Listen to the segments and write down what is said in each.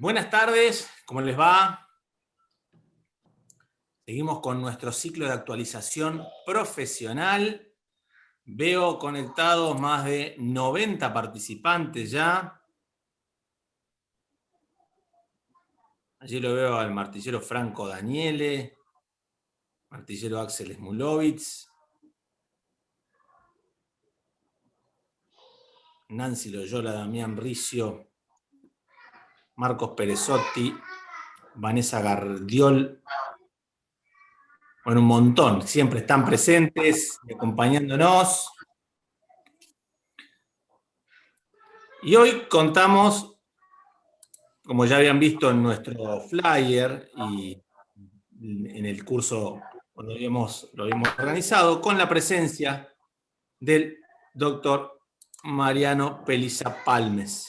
Buenas tardes, ¿cómo les va? Seguimos con nuestro ciclo de actualización profesional. Veo conectados más de 90 participantes ya. Allí lo veo al martillero Franco Daniele, martillero Axel Smulovitz, Nancy Loyola, Damián Ricio, Marcos Perezotti, Vanessa Gardiol. Bueno, un montón, siempre están presentes y acompañándonos. Y hoy contamos, como ya habían visto en nuestro flyer y en el curso cuando lo habíamos organizado, con la presencia del doctor Mariano Pelliza Palmes.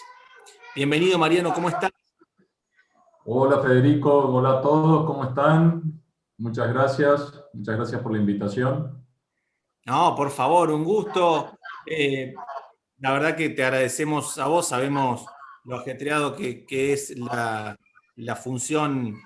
Bienvenido, Mariano, ¿cómo estás? Hola Federico, hola a todos, ¿cómo están? Muchas gracias por la invitación. No, por favor, un gusto. La verdad que te agradecemos a vos, sabemos lo ajetreado que es la función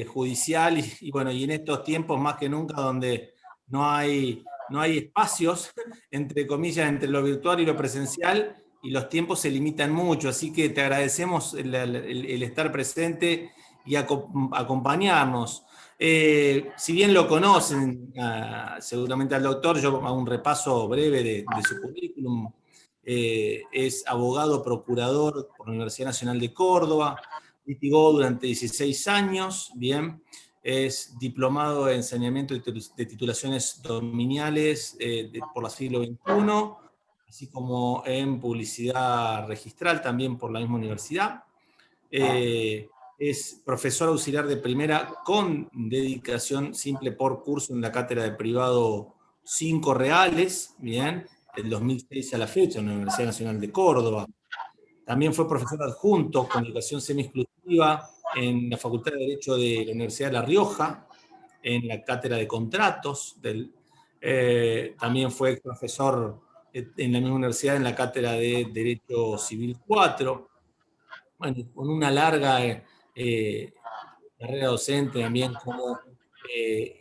judicial y bueno, y en estos tiempos más que nunca donde no hay espacios, entre comillas, entre lo virtual y lo presencial y los tiempos se limitan mucho, así que te agradecemos el estar presente y acompañarnos. Si bien lo conocen seguramente al doctor, yo hago un repaso breve de su currículum. Es abogado procurador por la Universidad Nacional de Córdoba, litigó durante 16 años, bien, es diplomado en saneamiento de titulaciones dominiales por la siglo XXI, así como en publicidad registral también por la misma universidad. Es profesor auxiliar de primera con dedicación simple por curso en la cátedra de privado 5 reales, bien, del 2006 a la fecha en la Universidad Nacional de Córdoba. También fue profesor adjunto con educación semi-exclusiva en la Facultad de Derecho de la Universidad de La Rioja, en la cátedra de contratos. También fue profesor en la misma universidad en la cátedra de Derecho Civil 4. Bueno, con una larga carrera docente también como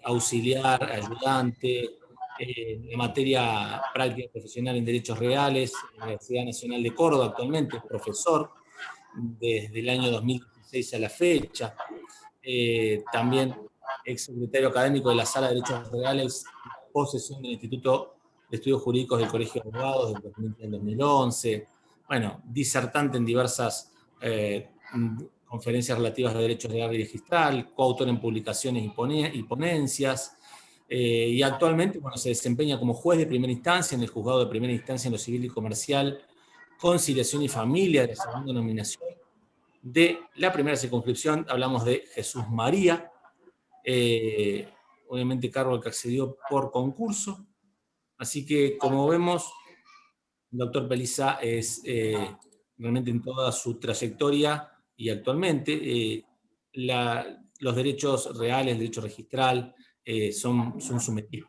auxiliar, ayudante, en materia práctica profesional en derechos reales, en la Universidad Nacional de Córdoba, actualmente es profesor desde el año 2016 a la fecha. También ex secretario académico de la Sala de Derechos Reales, posesión del Instituto de Estudios Jurídicos del Colegio de Abogados del 2000 al 2011. Bueno, disertante en diversas conferencias relativas a derechos de arte y registral, coautor en publicaciones y ponencias, y actualmente bueno, se desempeña como juez de primera instancia en el juzgado de primera instancia en lo civil y comercial, conciliación y familia de la segunda nominación. De la primera circunscripción hablamos de Jesús María, obviamente cargo al que accedió por concurso, así que como vemos, el doctor Pelliza es realmente en toda su trayectoria y actualmente los derechos reales, el derecho registral, son su metido,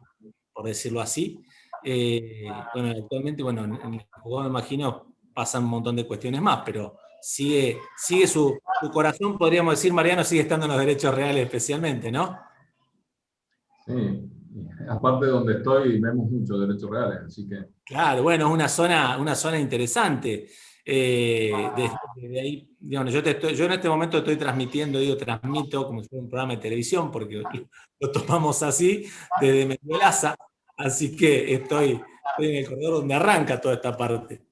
por decirlo así. Bueno, actualmente, bueno, en el juzgado me imagino pasan un montón de cuestiones más, pero sigue su corazón, podríamos decir, Mariano, sigue estando en los derechos reales especialmente, ¿no? Sí, y aparte de donde estoy vemos muchos derechos reales, así que Claro, bueno, es una zona interesante. Desde ahí, digamos, yo en este momento estoy transmitiendo, transmito como si fuera un programa de televisión, porque lo tomamos así, desde Mendoza, así que estoy en el corredor donde arranca toda esta parte.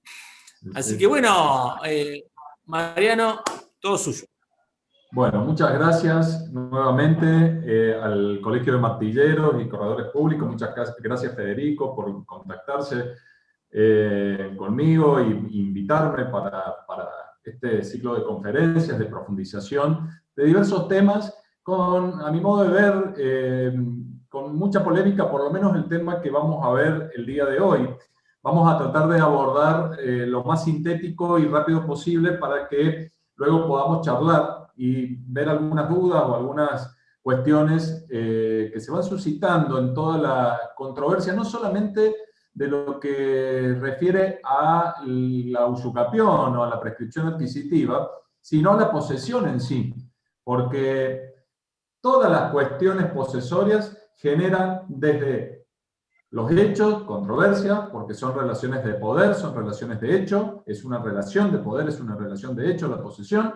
Así que sí. bueno, Mariano, todo suyo. Bueno, muchas gracias nuevamente al Colegio de Martilleros y Corredores Públicos. Muchas gracias, Federico, por contactarse conmigo e invitarme para este ciclo de conferencias, de profundización de diversos temas, a mi modo de ver, con mucha polémica, por lo menos el tema que vamos a ver el día de hoy. Vamos a tratar de abordar lo más sintético y rápido posible para que luego podamos charlar y ver algunas dudas o algunas cuestiones que se van suscitando en toda la controversia, no solamente de lo que refiere a la usucapión o a la prescripción adquisitiva, sino la posesión en sí, porque todas las cuestiones posesorias generan desde los hechos, controversia, porque son relaciones de poder, son relaciones de hecho, es una relación de poder, es una relación de hecho, la posesión,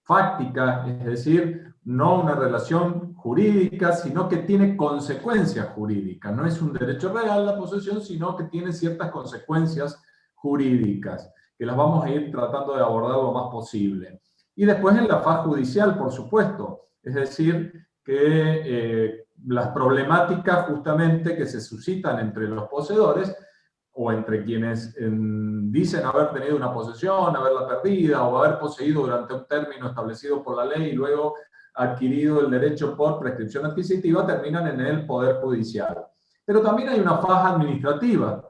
fáctica, es decir, no una relación jurídica, sino que tiene consecuencias jurídicas. No es un derecho real la posesión, sino que tiene ciertas consecuencias jurídicas, que las vamos a ir tratando de abordar lo más posible. Y después en la faz judicial, por supuesto, es decir, que las problemáticas justamente que se suscitan entre los poseedores o entre quienes dicen haber tenido una posesión, haberla perdida o haber poseído durante un término establecido por la ley y luego adquirido el derecho por prescripción adquisitiva, terminan en el Poder Judicial. Pero también hay una faja administrativa.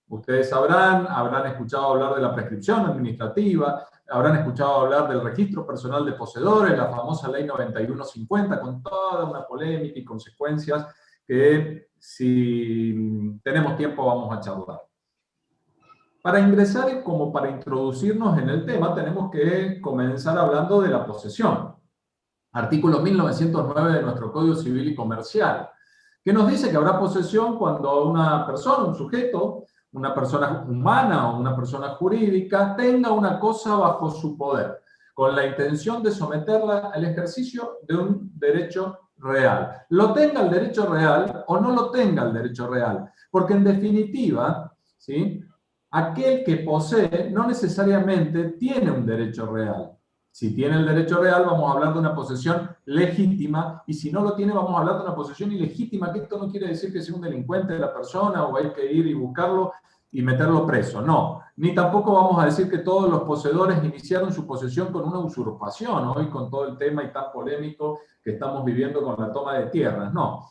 Ustedes habrán escuchado hablar de la prescripción administrativa, habrán escuchado hablar del registro personal de poseedores, la famosa ley 9150, con toda una polémica y consecuencias que si tenemos tiempo vamos a charlar. Para ingresar como para introducirnos en el tema, tenemos que comenzar hablando de la posesión. Artículo 1909 de nuestro Código Civil y Comercial, que nos dice que habrá posesión cuando una persona, un sujeto, una persona humana o una persona jurídica tenga una cosa bajo su poder, con la intención de someterla al ejercicio de un derecho real. Lo tenga el derecho real o no lo tenga el derecho real, porque en definitiva, ¿sí?, aquel que posee no necesariamente tiene un derecho real. Si tiene el derecho real, vamos a hablar de una posesión legítima, y si no lo tiene, vamos a hablar de una posesión ilegítima, que esto no quiere decir que sea un delincuente de la persona o hay que ir y buscarlo y meterlo preso. No, ni tampoco vamos a decir que todos los poseedores iniciaron su posesión con una usurpación, hoy con todo el tema y tan polémico que estamos viviendo con la toma de tierras. No.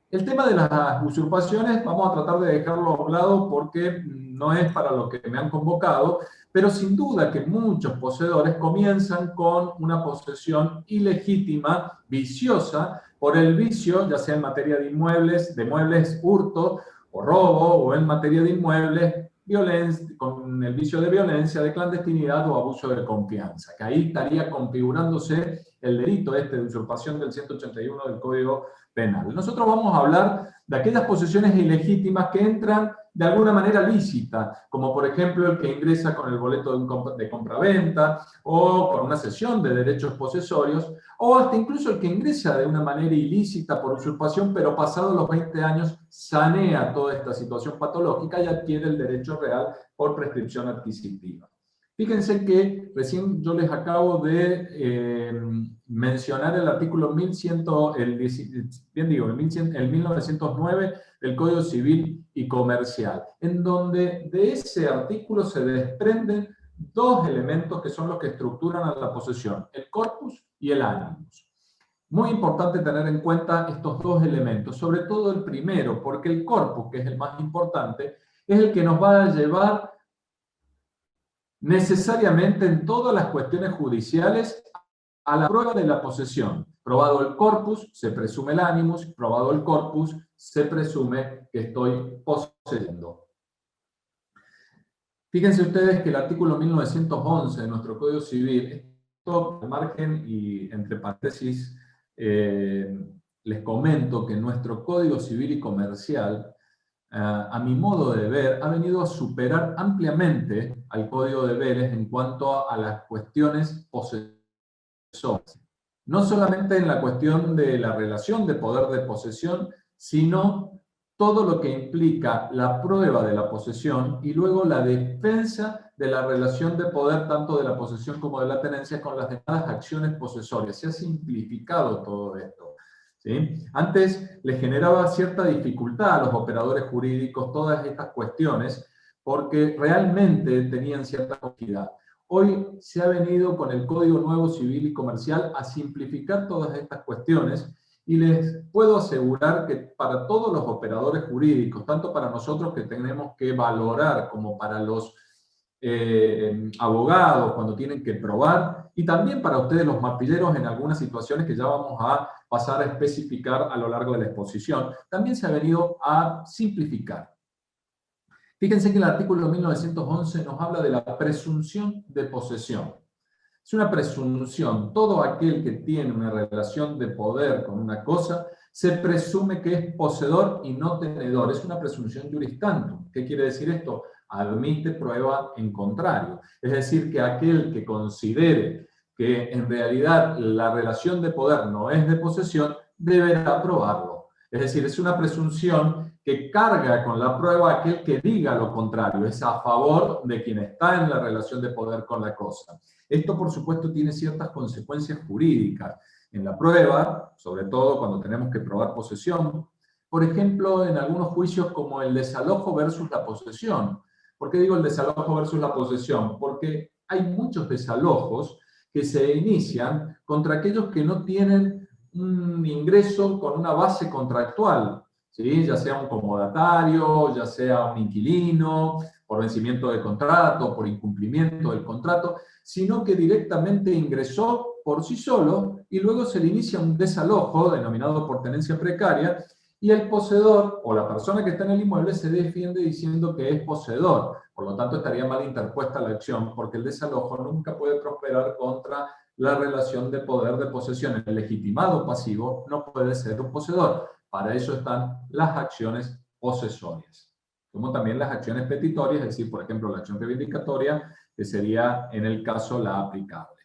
El tema de las usurpaciones vamos a tratar de dejarlo a un lado porque no es para lo que me han convocado, pero sin duda que muchos poseedores comienzan con una posesión ilegítima, viciosa, por el vicio, ya sea en materia de muebles, hurto o robo, o en materia de inmuebles, violencia, con el vicio de violencia, de clandestinidad o abuso de confianza, que ahí estaría configurándose el delito de usurpación del 181 del Código Penal. Nosotros vamos a hablar de aquellas posesiones ilegítimas que entran de alguna manera lícita, como por ejemplo el que ingresa con el boleto de compra-venta o con una cesión de derechos posesorios, o hasta incluso el que ingresa de una manera ilícita por usurpación, pero pasados los 20 años sanea toda esta situación patológica y adquiere el derecho real por prescripción adquisitiva. Fíjense que recién yo les acabo de mencionar el artículo 1909 del Código Civil y Comercial, en donde de ese artículo se desprenden dos elementos que son los que estructuran a la posesión, el corpus y el animus. Muy importante tener en cuenta estos dos elementos, sobre todo el primero, porque el corpus, que es el más importante, es el que nos va a llevar necesariamente en todas las cuestiones judiciales a la prueba de la posesión. Probado el corpus, se presume el animus; probado el corpus, se presume que estoy poseyendo. Fíjense ustedes que el artículo 1911 de nuestro Código Civil, esto al margen y entre paréntesis, les comento que nuestro Código Civil y Comercial, a mi modo de ver, ha venido a superar ampliamente al Código de Vélez en cuanto a las cuestiones posesoras. No solamente en la cuestión de la relación de poder de posesión, sino todo lo que implica la prueba de la posesión y luego la defensa de la relación de poder tanto de la posesión como de la tenencia con las demás acciones posesorias. Se ha simplificado todo esto, ¿sí? Antes les generaba cierta dificultad a los operadores jurídicos todas estas cuestiones porque realmente tenían cierta complejidad. Hoy se ha venido con el Código Nuevo Civil y Comercial a simplificar todas estas cuestiones y les puedo asegurar que para todos los operadores jurídicos, tanto para nosotros que tenemos que valorar como para los abogados cuando tienen que probar, y también para ustedes los martilleros en algunas situaciones que ya vamos a pasar a especificar a lo largo de la exposición, también se ha venido a simplificar. Fíjense que el artículo 1911 nos habla de la presunción de posesión. Es una presunción. Todo aquel que tiene una relación de poder con una cosa se presume que es poseedor y no tenedor. Es una presunción juris tantum. ¿Qué quiere decir esto? Admite prueba en contrario. Es decir, que aquel que considere que en realidad la relación de poder no es de posesión, deberá probarlo. Es decir, es una presunción que carga con la prueba aquel que diga lo contrario, es a favor de quien está en la relación de poder con la cosa. Esto, por supuesto, tiene ciertas consecuencias jurídicas en la prueba, sobre todo cuando tenemos que probar posesión. Por ejemplo, en algunos juicios como el desalojo versus la posesión. ¿Por qué digo el desalojo versus la posesión? Porque hay muchos desalojos que se inician contra aquellos que no tienen un ingreso con una base contractual, ¿sí? Ya sea un comodatario, ya sea un inquilino, por vencimiento de contrato, por incumplimiento del contrato, sino que directamente ingresó por sí solo y luego se le inicia un desalojo denominado por tenencia precaria y el poseedor o la persona que está en el inmueble se defiende diciendo que es poseedor. Por lo tanto, estaría mal interpuesta la acción porque el desalojo nunca puede prosperar contra la relación de poder de posesión. El legitimado pasivo no puede ser un poseedor. Para eso están las acciones posesorias, como también las acciones petitorias, es decir, por ejemplo, la acción reivindicatoria, que sería en el caso la aplicable.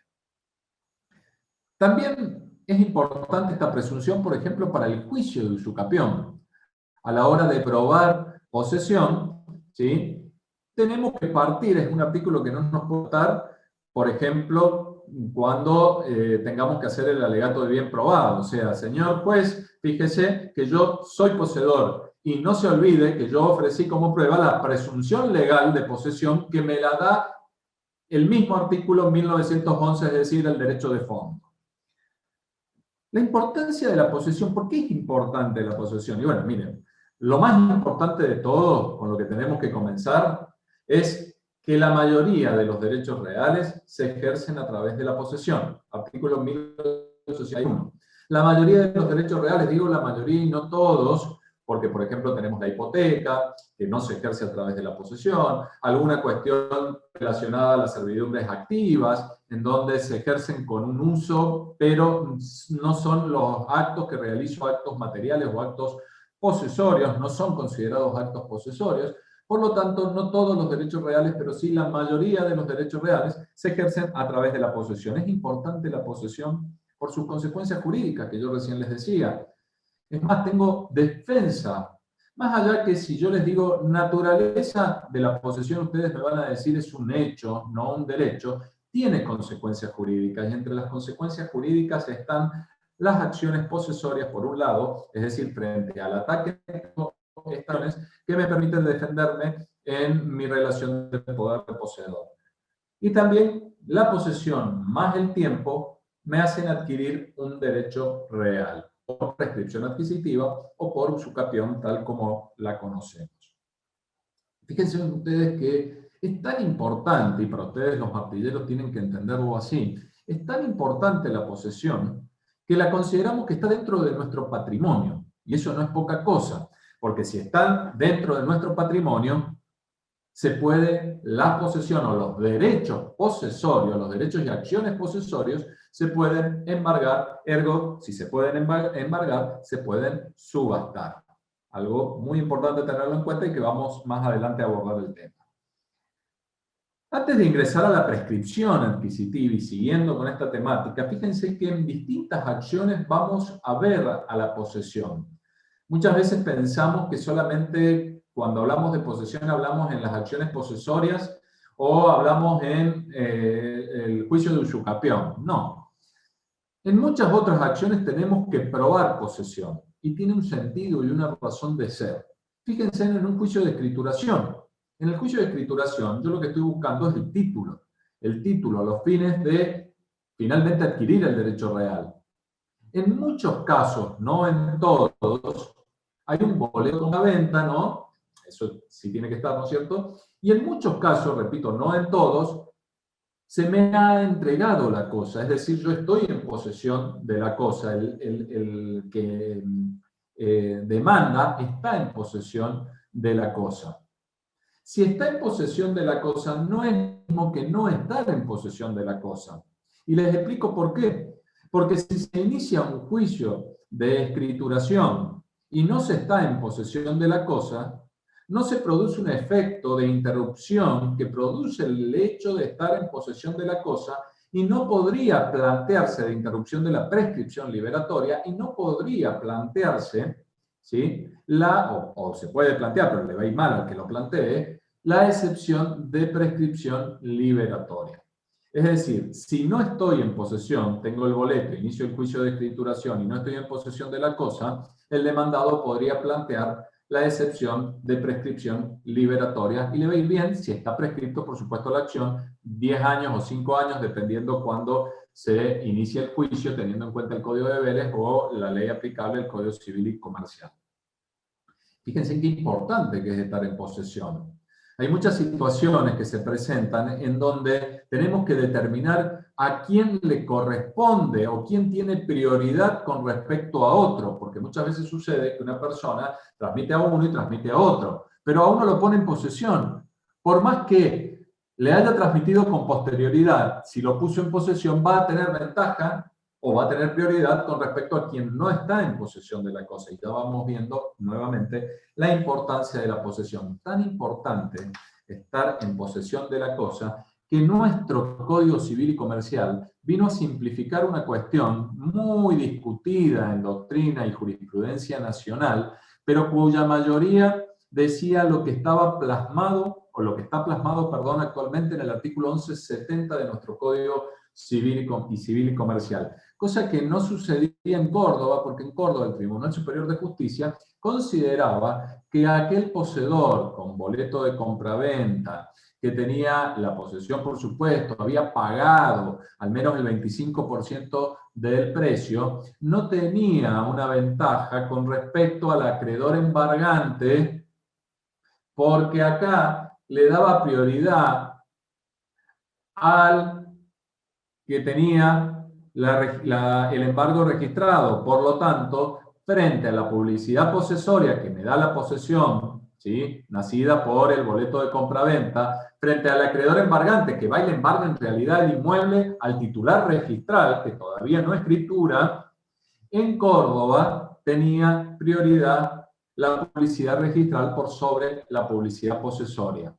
También es importante esta presunción, por ejemplo, para el juicio de usucapión. A la hora de probar posesión, ¿sí? Tenemos que partir, es un artículo que no nos puede dar, por ejemplo, cuando tengamos que hacer el alegato de bien probado. O sea, señor juez, fíjese que yo soy poseedor y no se olvide que yo ofrecí como prueba la presunción legal de posesión que me la da el mismo artículo 1911, es decir, el derecho de fondo. La importancia de la posesión, ¿por qué es importante la posesión? Y bueno, miren, lo más importante de todo, con lo que tenemos que comenzar, es que la mayoría de los derechos reales se ejercen a través de la posesión. Artículo 1961. La mayoría de los derechos reales, digo la mayoría y no todos, porque por ejemplo tenemos la hipoteca, que no se ejerce a través de la posesión, alguna cuestión relacionada a las servidumbres activas, en donde se ejercen con un uso, pero no son los actos que realizo, actos materiales o actos posesorios, no son considerados actos posesorios. Por lo tanto, no todos los derechos reales, pero sí la mayoría de los derechos reales se ejercen a través de la posesión. Es importante la posesión por sus consecuencias jurídicas, que yo recién les decía. Es más, tengo defensa. Más allá que si yo les digo naturaleza de la posesión, ustedes me van a decir es un hecho, no un derecho, tiene consecuencias jurídicas. Y entre las consecuencias jurídicas están las acciones posesorias, por un lado, es decir, frente al ataque que me permiten defenderme en mi relación de poder de poseedor. Y también la posesión más el tiempo me hacen adquirir un derecho real, por prescripción adquisitiva o por usucapión, tal como la conocemos. Fíjense ustedes que es tan importante, y para ustedes los martilleros tienen que entenderlo así, es tan importante la posesión que la consideramos que está dentro de nuestro patrimonio. Y eso no es poca cosa, porque si está dentro de nuestro patrimonio, se puede, la posesión o los derechos posesorios, los derechos y acciones posesorios, se pueden embargar, ergo, si se pueden embargar, se pueden subastar. Algo muy importante tenerlo en cuenta y que vamos más adelante a abordar el tema. Antes de ingresar a la prescripción adquisitiva y siguiendo con esta temática, fíjense que en distintas acciones vamos a ver a la posesión. Muchas veces pensamos que solamente cuando hablamos de posesión hablamos en las acciones posesorias o hablamos en el juicio de usucapión. No. En muchas otras acciones tenemos que probar posesión y tiene un sentido y una razón de ser. Fíjense en un juicio de escrituración. En el juicio de escrituración yo lo que estoy buscando es el título a los fines de finalmente adquirir el derecho real. En muchos casos, no en todos, hay un boleto de una venta, ¿no? Eso sí tiene que estar, ¿no es cierto? Y en muchos casos, repito, no en todos, se me ha entregado la cosa, es decir, yo estoy en posesión de la cosa, el que demanda está en posesión de la cosa. Si está en posesión de la cosa, no es lo mismo que no estar en posesión de la cosa. Y les explico por qué. Porque si se inicia un juicio de escrituración y no se está en posesión de la cosa, no se produce un efecto de interrupción que produce el hecho de estar en posesión de la cosa y no podría plantearse de interrupción de la prescripción liberatoria y no podría plantearse, ¿sí? O se puede plantear, pero le va a ir mal al que lo plantee, la excepción de prescripción liberatoria. Es decir, si no estoy en posesión, tengo el boleto, inicio el juicio de escrituración y no estoy en posesión de la cosa, el demandado podría plantear la excepción de prescripción liberatoria y le va a ir bien si está prescripto, por supuesto, la acción, 10 años o 5 años, dependiendo cuándo se inicie el juicio, teniendo en cuenta el Código de Deberes o la ley aplicable, el Código Civil y Comercial. Fíjense qué importante que es estar en posesión. Hay muchas situaciones que se presentan en donde tenemos que determinar a quién le corresponde o quién tiene prioridad con respecto a otro, porque muchas veces sucede que una persona transmite a uno y transmite a otro, pero a uno lo pone en posesión. Por más que le haya transmitido con posterioridad, si lo puso en posesión va a tener ventaja o va a tener prioridad con respecto a quien no está en posesión de la cosa. Y ya vamos viendo nuevamente la importancia de la posesión. Tan importante estar en posesión de la cosa que nuestro Código Civil y Comercial vino a simplificar una cuestión muy discutida en doctrina y jurisprudencia nacional, pero cuya mayoría decía lo que estaba plasmado, o lo que está plasmado, perdón, actualmente en el artículo 1170 de nuestro Código Civil y Comercial. Cosa que no sucedía en Córdoba, porque en Córdoba el Tribunal Superior de Justicia consideraba que aquel poseedor con boleto de compraventa, que tenía la posesión, por supuesto, había pagado al menos el 25% del precio, no tenía una ventaja con respecto al acreedor embargante, porque acá le daba prioridad al que tenía el embargo registrado. Por lo tanto, frente a la publicidad posesoria que me da la posesión, ¿sí?, nacida por el boleto de compraventa, frente al acreedor embargante que va y le embarga en realidad el inmueble al titular registral, que todavía no es escritura, en Córdoba tenía prioridad la publicidad registral por sobre la publicidad posesoria.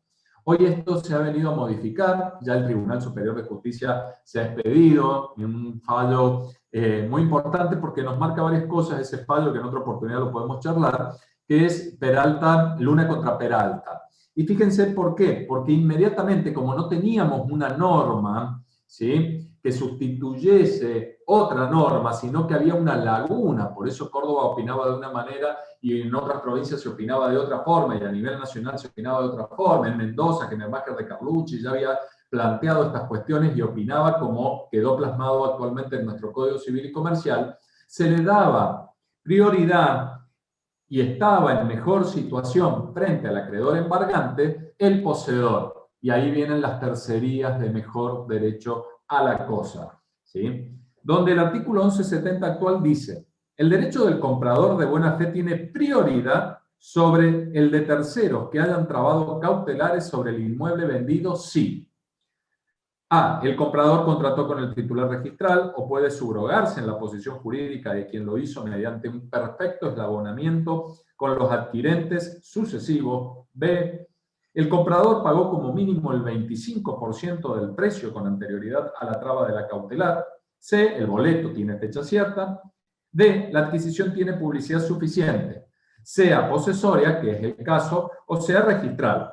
Hoy esto se ha venido a modificar, ya el Tribunal Superior de Justicia se ha expedido en un fallo muy importante porque nos marca varias cosas ese fallo, que en otra oportunidad lo podemos charlar, que es Peralta, Luna contra Peralta. Y fíjense por qué, porque inmediatamente, como no teníamos una norma, ¿sí?, que sustituyese otra norma, sino que había una laguna, por eso Córdoba opinaba de una manera y en otras provincias se opinaba de otra forma, y a nivel nacional se opinaba de otra forma. En Mendoza, que Genelmácher de Carlucci ya había planteado estas cuestiones y opinaba como quedó plasmado actualmente en nuestro Código Civil y Comercial, se le daba prioridad y estaba en mejor situación frente al acreedor embargante el poseedor. Y ahí vienen las tercerías de mejor derecho a la cosa, ¿sí?, donde el artículo 1170 actual dice: el derecho del comprador de buena fe tiene prioridad sobre el de terceros que hayan trabado cautelares sobre el inmueble vendido si a. el comprador contrató con el titular registral o puede subrogarse en la posición jurídica de quien lo hizo mediante un perfecto eslabonamiento con los adquirentes sucesivos. B. el comprador pagó como mínimo el 25% del precio con anterioridad a la traba de la cautelar. C. el boleto tiene fecha cierta. D. la adquisición tiene publicidad suficiente, sea posesoria, que es el caso, o sea registral.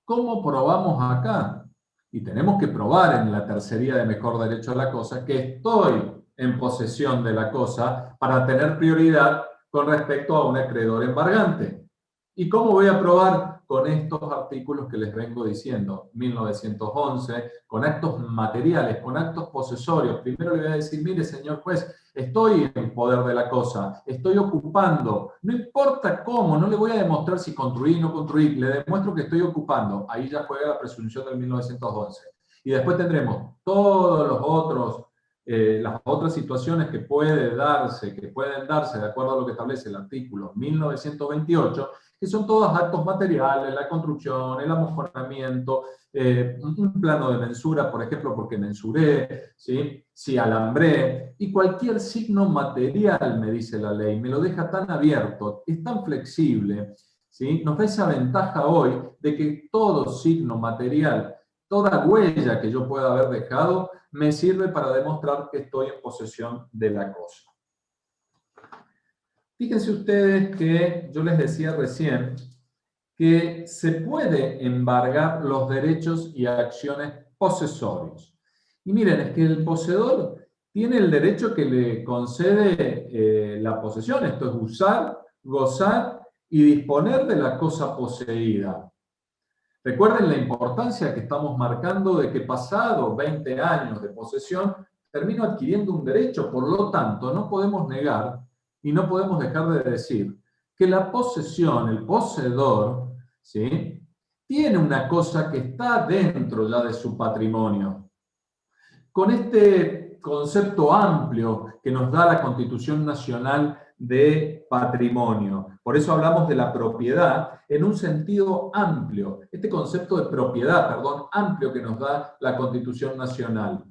¿Cómo probamos acá? Y tenemos que probar en la tercería de mejor derecho a la cosa que estoy en posesión de la cosa para tener prioridad con respecto a un acreedor embargante. ¿Y cómo voy a probar? Con estos artículos que les vengo diciendo, 1911, con actos materiales, con actos posesorios. Primero le voy a decir: mire, señor juez, estoy en poder de la cosa, estoy ocupando, no importa cómo, no le voy a demostrar si construí o no construí, le demuestro que estoy ocupando. Ahí ya juega la presunción del 1911. Y después tendremos todos los otros, las otras situaciones que pueden darse de acuerdo a lo que establece el artículo 1928, que son todos actos materiales, la construcción, el amojonamiento, un plano de mensura, por ejemplo, porque mensuré, ¿sí? Si alambré, y cualquier signo material, me dice la ley, me lo deja tan abierto, es tan flexible, ¿sí? Nos da esa ventaja hoy de que todo signo material, toda huella que yo pueda haber dejado, me sirve para demostrar que estoy en posesión de la cosa. Fíjense ustedes que yo les decía recién que se puede embargar los derechos y acciones posesorios. Y miren, es que el poseedor tiene el derecho que le concede la posesión, esto es usar, gozar y disponer de la cosa poseída. Recuerden la importancia que estamos marcando de que pasado 20 años de posesión, termino adquiriendo un derecho, por lo tanto, no podemos negar y no podemos dejar de decir que la posesión, el poseedor, ¿sí?, tiene una cosa que está dentro ya de su patrimonio. Con este concepto amplio que nos da la Constitución Nacional de Patrimonio. Por eso hablamos de la propiedad en un sentido amplio. Este concepto de propiedad, perdón, amplio que nos da la Constitución Nacional.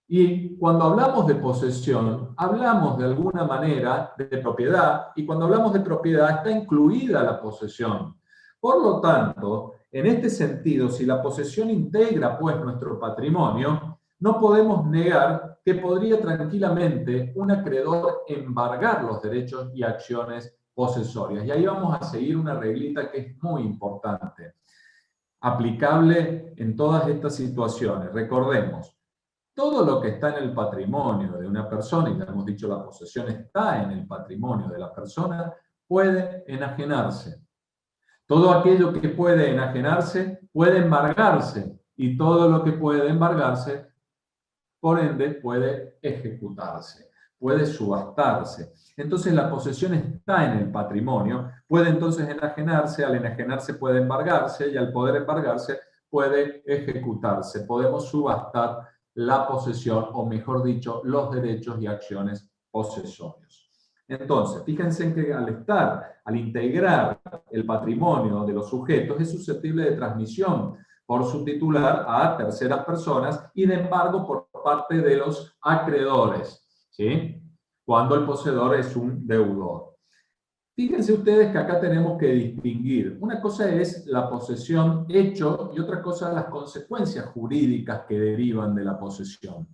Y cuando hablamos de posesión, hablamos de alguna manera de propiedad, y cuando hablamos de propiedad está incluida la posesión. Por lo tanto, en este sentido, si la posesión integra pues nuestro patrimonio, no podemos negar que podría tranquilamente un acreedor embargar los derechos y acciones posesorias. Y ahí vamos a seguir una reglita que es muy importante, aplicable en todas estas situaciones. Recordemos, todo lo que está en el patrimonio de una persona, y ya hemos dicho la posesión está en el patrimonio de la persona, puede enajenarse. Todo aquello que puede enajenarse puede embargarse, y todo lo que puede embargarse, por ende, puede ejecutarse, puede subastarse. Entonces la posesión está en el patrimonio, puede entonces enajenarse, al enajenarse puede embargarse, y al poder embargarse puede ejecutarse. Podemos subastar la posesión, o mejor dicho, los derechos y acciones posesorios. Entonces, fíjense en que al integrar el patrimonio de los sujetos, es susceptible de transmisión por su titular a terceras personas y de embargo por parte de los acreedores, ¿sí?, cuando el poseedor es un deudor. Fíjense ustedes que acá tenemos que distinguir. Una cosa es la posesión hecho y otra cosa las consecuencias jurídicas que derivan de la posesión.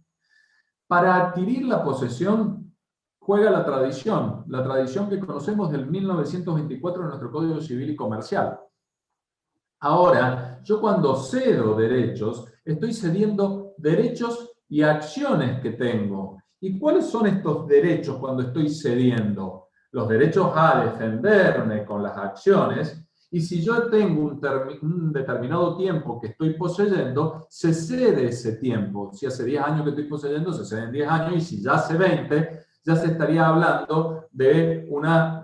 Para adquirir la posesión juega la tradición que conocemos del 1924 en nuestro Código Civil y Comercial. Ahora, yo cuando cedo derechos, estoy cediendo derechos y acciones que tengo. ¿Y cuáles son estos derechos cuando estoy cediendo? Los derechos a defenderme con las acciones, y si yo tengo un determinado tiempo que estoy poseyendo, se cede ese tiempo. Si hace 10 años que estoy poseyendo, se ceden 10 años, y si ya hace 20, ya se estaría hablando de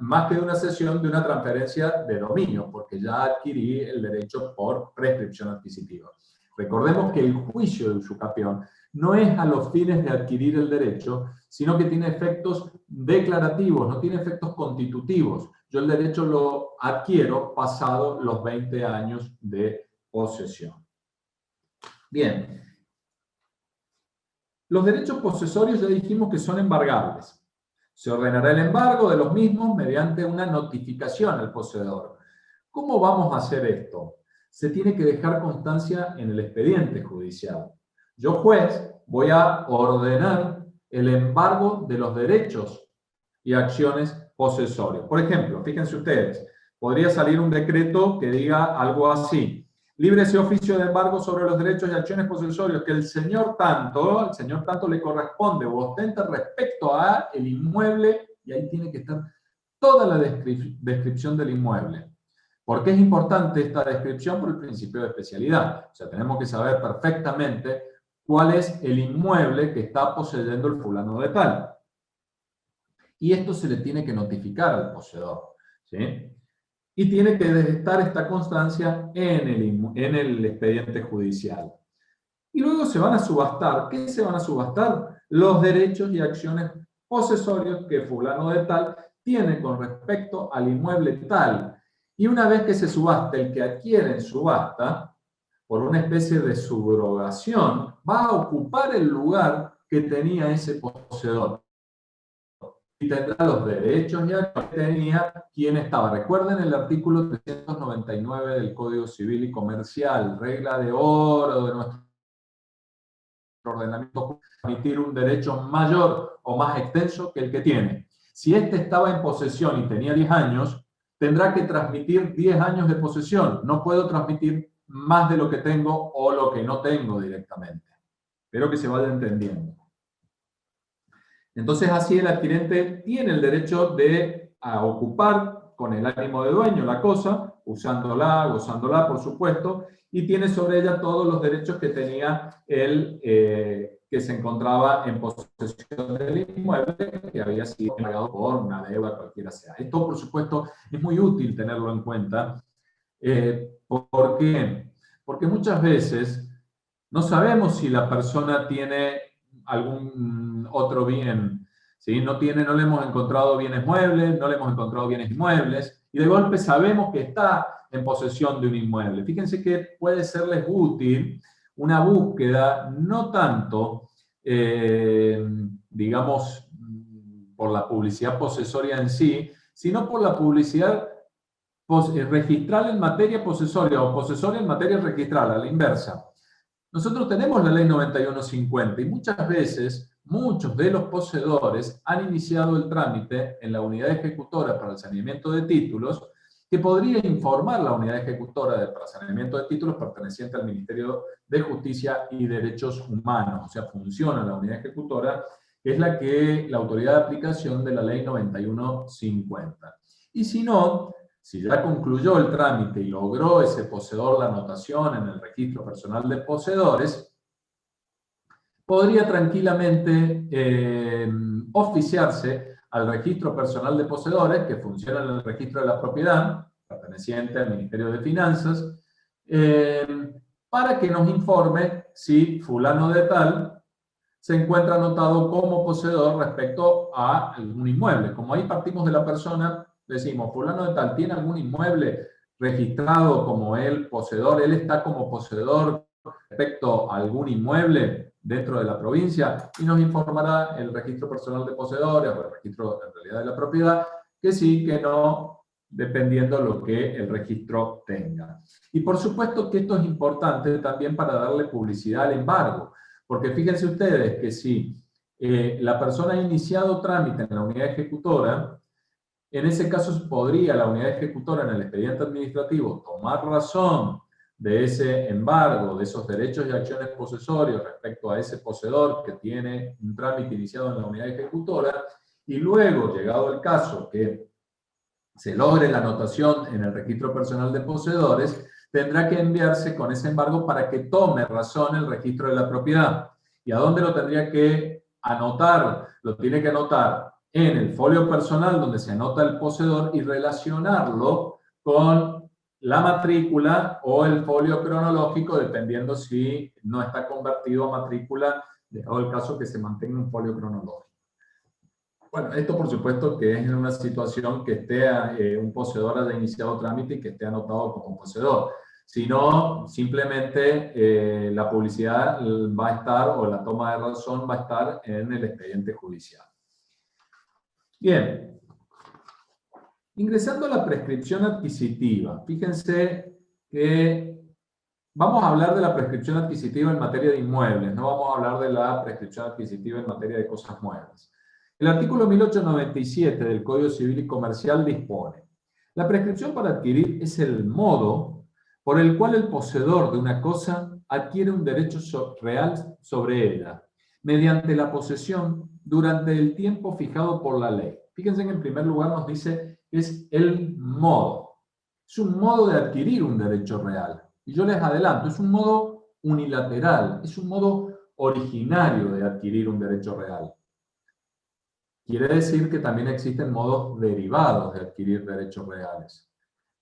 más que de una cesión, de una transferencia de dominio, porque ya adquirí el derecho por prescripción adquisitiva. Recordemos que el juicio de usucapión no es a los fines de adquirir el derecho, sino que tiene efectos declarativos, no tiene efectos constitutivos. Yo el derecho lo adquiero pasado los 20 años de posesión. Bien. Los derechos posesorios ya dijimos que son embargables. Se ordenará el embargo de los mismos mediante una notificación al poseedor. ¿Cómo vamos a hacer esto? Se tiene que dejar constancia en el expediente judicial. Yo, juez, voy a ordenar el embargo de los derechos y acciones posesorios. Por ejemplo, fíjense ustedes, podría salir un decreto que diga algo así: libre ese oficio de embargo sobre los derechos y acciones posesorios que el señor tanto le corresponde o ostenta respecto a el inmueble, y ahí tiene que estar toda la descripción del inmueble. ¿Por qué es importante esta descripción? Por el principio de especialidad. O sea, tenemos que saber perfectamente cuál es el inmueble que está poseyendo el fulano de tal. Y esto se le tiene que notificar al poseedor, ¿sí? Y tiene que estar esta constancia en el expediente judicial. Y luego se van a subastar. ¿Qué se van a subastar? Los derechos y acciones posesorios que fulano de tal tiene con respecto al inmueble tal. Y una vez que se subasta, el que adquiere en subasta, por una especie de subrogación, va a ocupar el lugar que tenía ese poseedor. Y tendrá los derechos y acciones que tenía quien estaba. Recuerden el artículo 399 del Código Civil y Comercial, regla de oro de nuestro ordenamiento, permitir un derecho mayor o más extenso que el que tiene. Si éste estaba en posesión y tenía 10 años, tendrá que transmitir 10 años de posesión. No puedo transmitir más de lo que tengo o lo que no tengo directamente. Espero que se vaya entendiendo. Entonces, así el adquirente tiene el derecho de ocupar con el ánimo de dueño la cosa, usándola, gozándola, por supuesto, y tiene sobre ella todos los derechos que tenía el que se encontraba en posesión del inmueble que había sido pagado por una deuda, cualquiera sea. Esto, por supuesto, es muy útil tenerlo en cuenta. ¿Por qué? Porque muchas veces no sabemos si la persona tiene algún otro bien, ¿sí? No le hemos encontrado bienes muebles, no le hemos encontrado bienes inmuebles, y de golpe sabemos que está en posesión de un inmueble. Fíjense que puede serles útil una búsqueda, no tanto, digamos, por la publicidad posesoria en sí, sino por la publicidad registral en materia posesoria o posesoria en materia registral, a la inversa. Nosotros tenemos la ley 9150 y muchas veces muchos de los poseedores han iniciado el trámite en la unidad ejecutora para el saneamiento de títulos, que podría informar la unidad ejecutora para saneamiento de títulos perteneciente al Ministerio de Justicia y Derechos Humanos. O sea, funciona la unidad ejecutora, que es la autoridad de aplicación de la ley 9150. Y si no, si ya concluyó el trámite y logró ese poseedor la anotación en el registro personal de poseedores, podría tranquilamente oficiarse al registro personal de poseedores, que funciona en el registro de la propiedad, perteneciente al Ministerio de Finanzas, para que nos informe si fulano de tal se encuentra anotado como poseedor respecto a algún inmueble. Como ahí partimos de la persona, decimos, fulano de tal, ¿tiene algún inmueble registrado como él poseedor? Él está como poseedor respecto a algún inmueble dentro de la provincia, y nos informará el registro personal de poseedores o el registro en realidad de la propiedad, que sí, que no, dependiendo de lo que el registro tenga. Y por supuesto que esto es importante también para darle publicidad al embargo, porque fíjense ustedes que si la persona ha iniciado trámite en la unidad ejecutora, en ese caso podría la unidad ejecutora en el expediente administrativo tomar razón de ese embargo, de esos derechos y acciones posesorios respecto a ese poseedor que tiene un trámite iniciado en la unidad ejecutora, y luego, llegado el caso que se logre la anotación en el registro personal de poseedores, tendrá que enviarse con ese embargo para que tome razón el registro de la propiedad. ¿Y a dónde lo tendría que anotar? Lo tiene que anotar en el folio personal donde se anota el poseedor y relacionarlo con la matrícula o el folio cronológico, dependiendo si no está convertido a matrícula, dado el caso que se mantenga un folio cronológico. Bueno, esto por supuesto que es en una situación que esté un poseedor haya iniciado trámite y que esté anotado como poseedor. Si no, simplemente la publicidad va a estar, o la toma de razón va a estar en el expediente judicial. Bien. Ingresando a la prescripción adquisitiva, fíjense que vamos a hablar de la prescripción adquisitiva en materia de inmuebles, no vamos a hablar de la prescripción adquisitiva en materia de cosas muebles. El artículo 1897 del Código Civil y Comercial dispone: la prescripción para adquirir es el modo por el cual el poseedor de una cosa adquiere un derecho real sobre ella, mediante la posesión durante el tiempo fijado por la ley. Fíjense que en primer lugar nos dice que es el modo. Es un modo de adquirir un derecho real. Y yo les adelanto, es un modo unilateral, es un modo originario de adquirir un derecho real. Quiere decir que también existen modos derivados de adquirir derechos reales.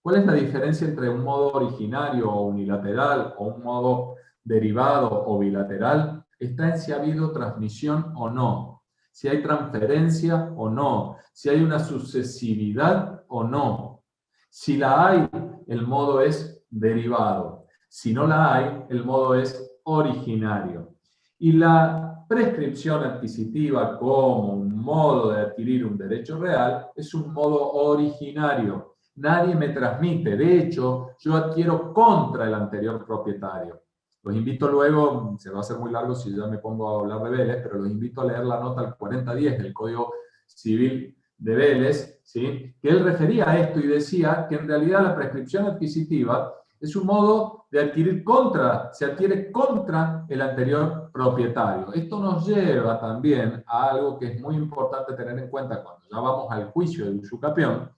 ¿Cuál es la diferencia entre un modo originario o unilateral o un modo derivado o bilateral? Está en si ha habido transmisión o no, si hay transferencia o no, si hay una sucesividad o no. Si la hay, el modo es derivado. Si no la hay, el modo es originario. Y la prescripción adquisitiva como un modo de adquirir un derecho real es un modo originario. Nadie me transmite. De hecho, yo adquiero contra el anterior propietario. Los invito luego, se va a hacer muy largo si ya me pongo a hablar de Vélez, pero los invito a leer la nota al 4010 del Código Civil de Vélez, ¿sí? Que él refería a esto y decía que en realidad la prescripción adquisitiva es un modo de adquirir contra, se adquiere contra el anterior propietario. Esto nos lleva también a algo que es muy importante tener en cuenta cuando ya vamos al juicio de usucapión,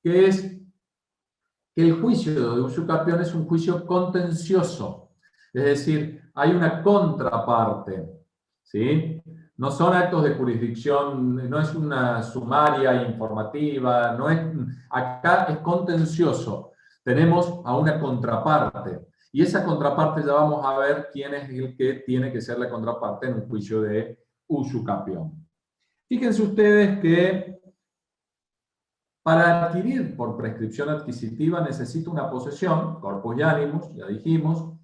que es que el juicio de usucapión es un juicio contencioso. Es decir, hay una contraparte, ¿sí? No son actos de jurisdicción, no es una sumaria informativa, no es, acá es contencioso. Tenemos a una contraparte. Y esa contraparte ya vamos a ver quién es el que tiene que ser la contraparte en un juicio de usucapión. Fíjense ustedes que para adquirir por prescripción adquisitiva necesito una posesión, corpus y animus, ya dijimos.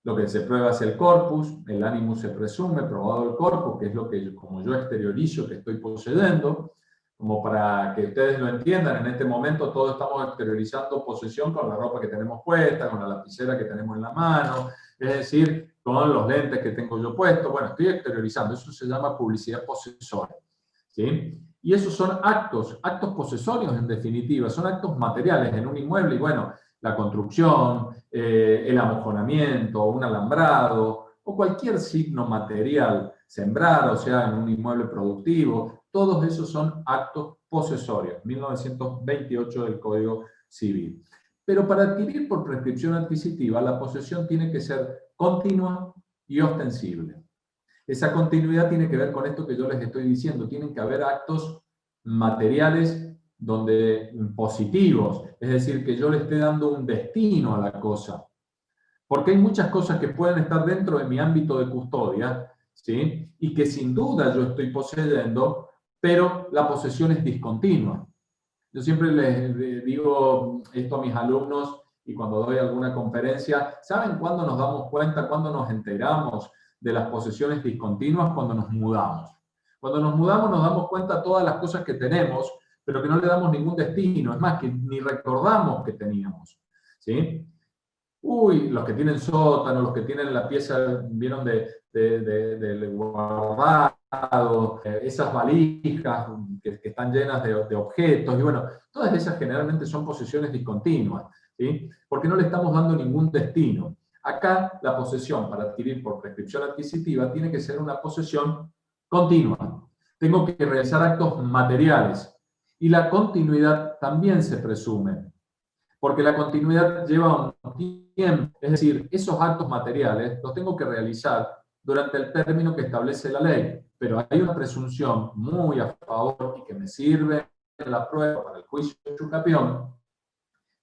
Lo que se prueba es el corpus, el animus se presume, probado el corpus, que es lo que como yo exteriorizo que estoy poseyendo. Como para que ustedes lo entiendan, en este momento todos estamos exteriorizando posesión con la ropa que tenemos puesta, con la lapicera que tenemos en la mano, es decir, con los lentes que tengo yo puestos. Bueno, estoy exteriorizando, eso se llama publicidad posesoria, ¿sí? Y esos son actos posesorios en definitiva, son actos materiales en un inmueble y bueno, la construcción, el amojonamiento, un alambrado o cualquier signo material, sembrar, o sea, en un inmueble productivo, todos esos son actos posesorios, 1928 del Código Civil. Pero para adquirir por prescripción adquisitiva, la posesión tiene que ser continua y ostensible. Esa continuidad tiene que ver con esto que yo les estoy diciendo. Tienen que haber actos materiales positivos, es decir, que yo le esté dando un destino a la cosa. Porque hay muchas cosas que pueden estar dentro de mi ámbito de custodia, ¿sí? Y que sin duda yo estoy poseyendo, pero la posesión es discontinua. Yo siempre les digo esto a mis alumnos y cuando doy alguna conferencia, ¿saben cuándo nos damos cuenta, cuándo nos enteramos de las posesiones discontinuas? Cuando nos mudamos. Cuando nos mudamos nos damos cuenta de todas las cosas que tenemos, pero que no le damos ningún destino. Es más, que ni recordamos que teníamos, ¿sí? Uy, los que tienen sótano, los que tienen la pieza, vieron de guardado, esas valijas que están llenas de objetos, y bueno, todas esas generalmente son posesiones discontinuas, ¿sí? Porque no le estamos dando ningún destino. Acá la posesión para adquirir por prescripción adquisitiva tiene que ser una posesión continua. Tengo que realizar actos materiales y la continuidad también se presume. Porque la continuidad lleva un tiempo, es decir, esos actos materiales los tengo que realizar durante el término que establece la ley, pero hay una presunción muy a favor y que me sirve en la prueba para el juicio de usucapión,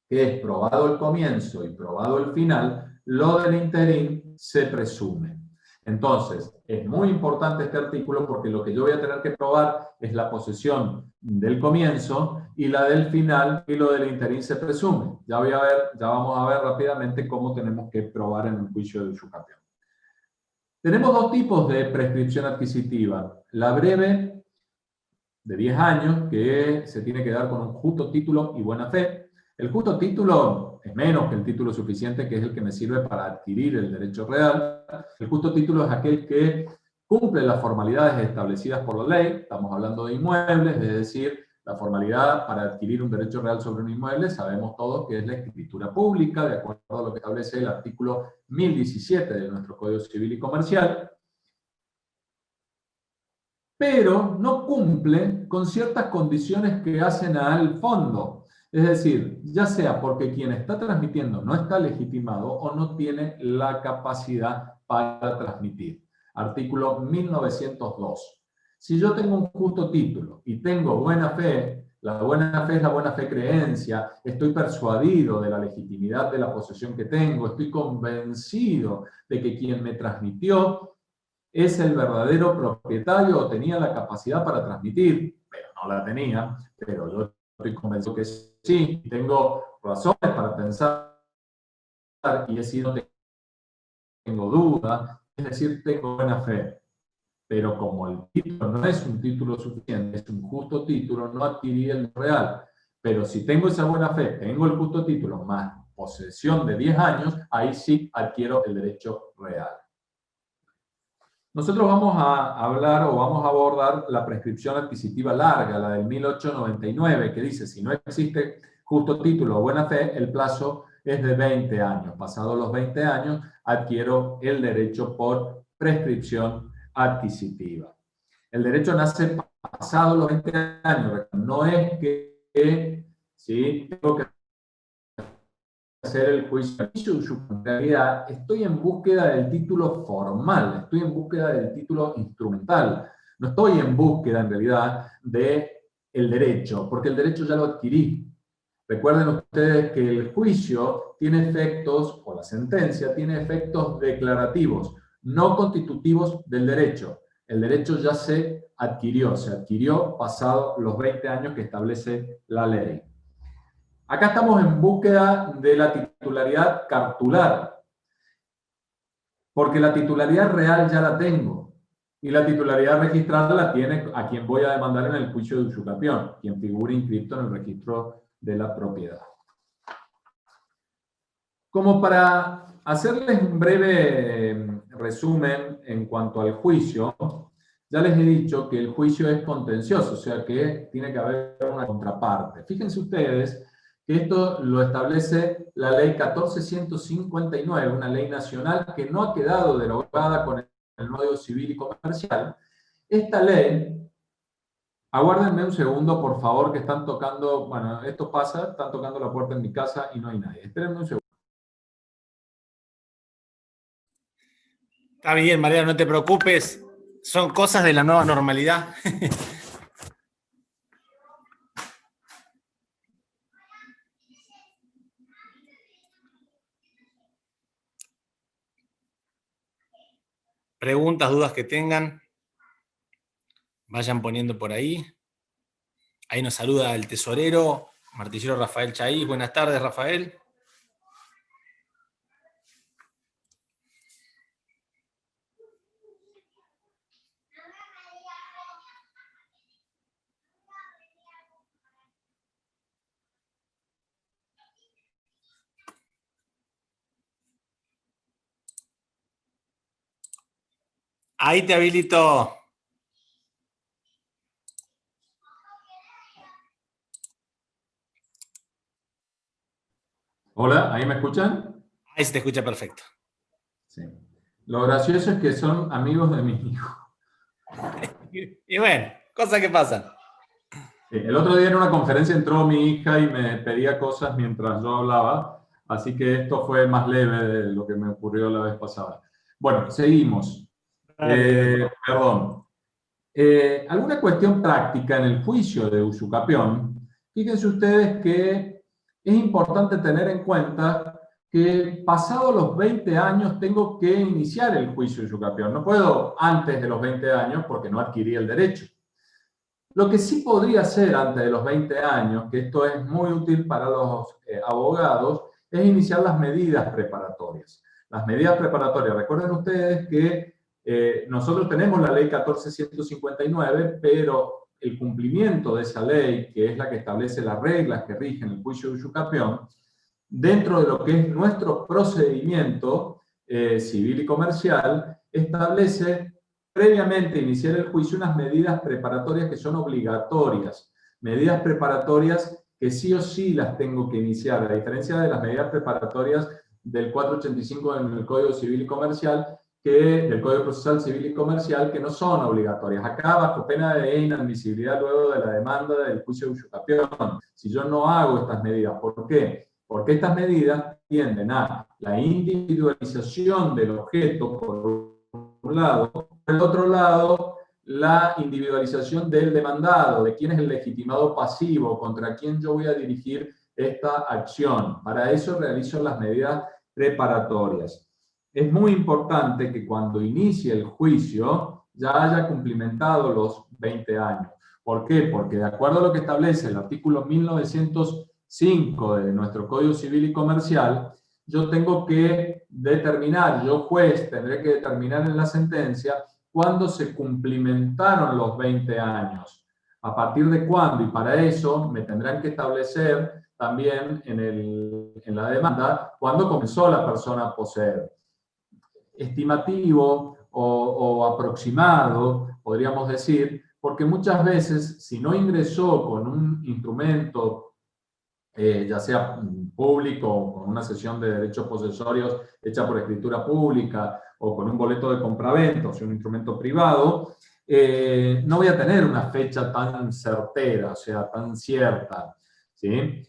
que es probado el comienzo y probado el final, lo del interín se presume. Entonces, es muy importante este artículo porque lo que yo voy a tener que probar es la posesión del comienzo y la del final, y lo del interín se presume. Ya vamos a ver rápidamente cómo tenemos que probar en el juicio de usucapión. Tenemos dos tipos de prescripción adquisitiva. La breve, de 10 años, que se tiene que dar con un justo título y buena fe. El justo título es menos que el título suficiente, que es el que me sirve para adquirir el derecho real. El justo título es aquel que cumple las formalidades establecidas por la ley. Estamos hablando de inmuebles, es decir, la formalidad para adquirir un derecho real sobre un inmueble, sabemos todos que es la escritura pública, de acuerdo a lo que establece el artículo 1017 de nuestro Código Civil y Comercial, pero no cumple con ciertas condiciones que hacen al fondo. Es decir, ya sea porque quien está transmitiendo no está legitimado o no tiene la capacidad para transmitir. Artículo 1902. Si yo tengo un justo título y tengo buena fe, la buena fe es la buena fe creencia, estoy persuadido de la legitimidad de la posesión que tengo, estoy convencido de que quien me transmitió es el verdadero propietario o tenía la capacidad para transmitir, pero no la tenía, pero yo estoy convencido que sí, tengo razones para pensar y es decir, no tengo duda, es decir, tengo buena fe. Pero como el título no es un título suficiente, es un justo título, no adquirí el real. Pero si tengo esa buena fe, tengo el justo título más posesión de 10 años, ahí sí adquiero el derecho real. Nosotros vamos a hablar o vamos a abordar la prescripción adquisitiva larga, la del 1899, que dice, si no existe justo título o buena fe, el plazo es de 20 años. Pasados los 20 años, adquiero el derecho por prescripción adquisitiva. El derecho nace pasados los 20 años. No es que ¿sí? Tengo que hacer el juicio. En realidad, estoy en búsqueda del título formal, estoy en búsqueda del título instrumental. No estoy en búsqueda, en realidad, del derecho, porque el derecho ya lo adquirí. Recuerden ustedes que el juicio tiene efectos, o la sentencia tiene efectos declarativos, no constitutivos del derecho. El derecho ya se adquirió pasado los 20 años que establece la ley. Acá estamos en búsqueda de la titularidad cartular, porque la titularidad real ya la tengo, y la titularidad registral la tiene a quien voy a demandar en el juicio de usucapión, quien figure inscrito en el registro de la propiedad. Como para hacerles un breve resumen en cuanto al juicio, ya les he dicho que el juicio es contencioso, o sea que tiene que haber una contraparte. Fíjense ustedes que esto lo establece la ley 1459, una ley nacional que no ha quedado derogada con el Código Civil y Comercial. Esta ley, aguárdenme un segundo, por favor, que están tocando, bueno, esto pasa, están tocando la puerta en mi casa y no hay nadie. Espérenme un segundo. Está bien, Mariano, no te preocupes. Son cosas de la nueva normalidad. Preguntas, dudas que tengan, vayan poniendo por ahí. Ahí nos saluda el tesorero, martillero Rafael Chaís. Buenas tardes, Rafael. Ahí te habilito. Hola, ¿ahí me escuchan? Ahí se te escucha perfecto. Sí. Lo gracioso es que son amigos de mi hijo. Y bueno, cosas que pasan. Sí, el otro día en una conferencia entró mi hija y me pedía cosas mientras yo hablaba, así que esto fue más leve de lo que me ocurrió la vez pasada. Bueno, seguimos. Perdón. ¿Alguna cuestión práctica en el juicio de usucapión? Fíjense ustedes que es importante tener en cuenta que pasados los 20 años tengo que iniciar el juicio de usucapión. No puedo antes de los 20 años porque no adquirí el derecho. Lo que sí podría hacer antes de los 20 años, que esto es muy útil para los abogados, es iniciar las medidas preparatorias. Las medidas preparatorias, recuerden ustedes que nosotros tenemos la ley 1459, pero el cumplimiento de esa ley, que es la que establece las reglas que rigen el juicio de usucapión, dentro de lo que es nuestro procedimiento civil y comercial, establece previamente iniciar el juicio unas medidas preparatorias que son obligatorias, medidas preparatorias que sí o sí las tengo que iniciar, a diferencia de las medidas preparatorias del 485 en el Código Civil y Comercial, del Código Procesal Civil y Comercial, que no son obligatorias. Acá, bajo pena de inadmisibilidad luego de la demanda del juicio de usucapión, si yo no hago estas medidas, ¿por qué? Porque estas medidas tienden a la individualización del objeto, por un lado, por el otro lado, la individualización del demandado, de quién es el legitimado pasivo, contra quién yo voy a dirigir esta acción. Para eso realizo las medidas preparatorias. Es muy importante que cuando inicie el juicio ya haya cumplimentado los 20 años. ¿Por qué? Porque de acuerdo a lo que establece el artículo 1905 de nuestro Código Civil y Comercial, yo tengo que determinar, yo juez, tendré que determinar en la sentencia cuándo se cumplimentaron los 20 años. ¿A partir de cuándo? Y para eso me tendrán que establecer también en la demanda cuándo comenzó la persona a poseer. Estimativo o aproximado, podríamos decir, porque muchas veces, si no ingresó con un instrumento, ya sea público, o con una cesión de derechos posesorios hecha por escritura pública, o con un boleto de compraventa, o sea, un instrumento privado, no voy a tener una fecha tan certera, o sea, tan cierta, ¿sí?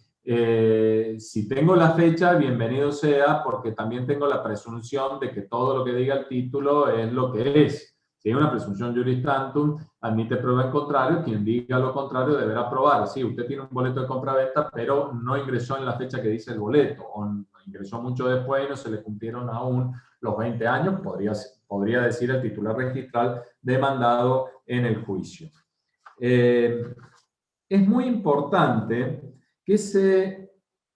Si tengo la fecha, bienvenido sea, porque también tengo la presunción de que todo lo que diga el título es lo que es. Si hay una presunción juris tantum, admite prueba en contrario, quien diga lo contrario deberá probar. Sí, usted tiene un boleto de compraventa, pero no ingresó en la fecha que dice el boleto, o ingresó mucho después y no se le cumplieron aún los 20 años, podría decir el titular registral demandado en el juicio. Es muy importante que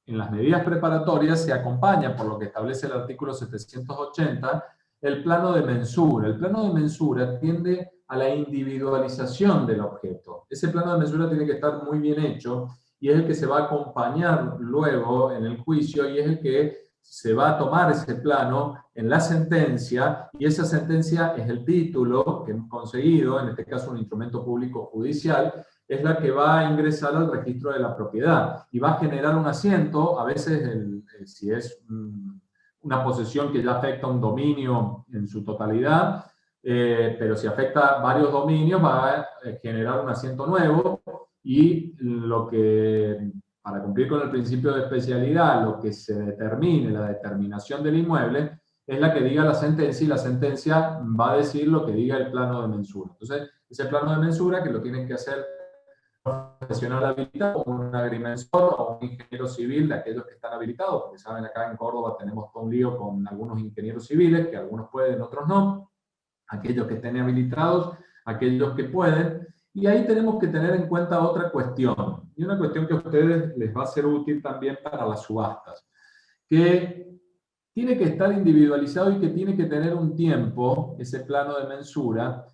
en las medidas preparatorias se acompaña, por lo que establece el artículo 780, el plano de mensura. El plano de mensura tiende a la individualización del objeto. Ese plano de mensura tiene que estar muy bien hecho y es el que se va a acompañar luego en el juicio y es el que se va a tomar ese plano en la sentencia y esa sentencia es el título que hemos conseguido, en este caso un instrumento público judicial, es la que va a ingresar al registro de la propiedad y va a generar un asiento, a veces si es una posesión que ya afecta un dominio en su totalidad, pero si afecta varios dominios va a generar un asiento nuevo y para cumplir con el principio de especialidad, lo que se determine, la determinación del inmueble, es la que diga la sentencia y la sentencia va a decir lo que diga el plano de mensura. Entonces, ese plano de mensura que lo tienen que hacer profesional habilitado, un agrimensor o un ingeniero civil de aquellos que están habilitados, porque saben, acá en Córdoba tenemos todo un lío con algunos ingenieros civiles, que algunos pueden, otros no, aquellos que estén habilitados, aquellos que pueden, y ahí tenemos que tener en cuenta otra cuestión, y una cuestión que a ustedes les va a ser útil también para las subastas, que tiene que estar individualizado y que tiene que tener un tiempo, ese plano de mensura.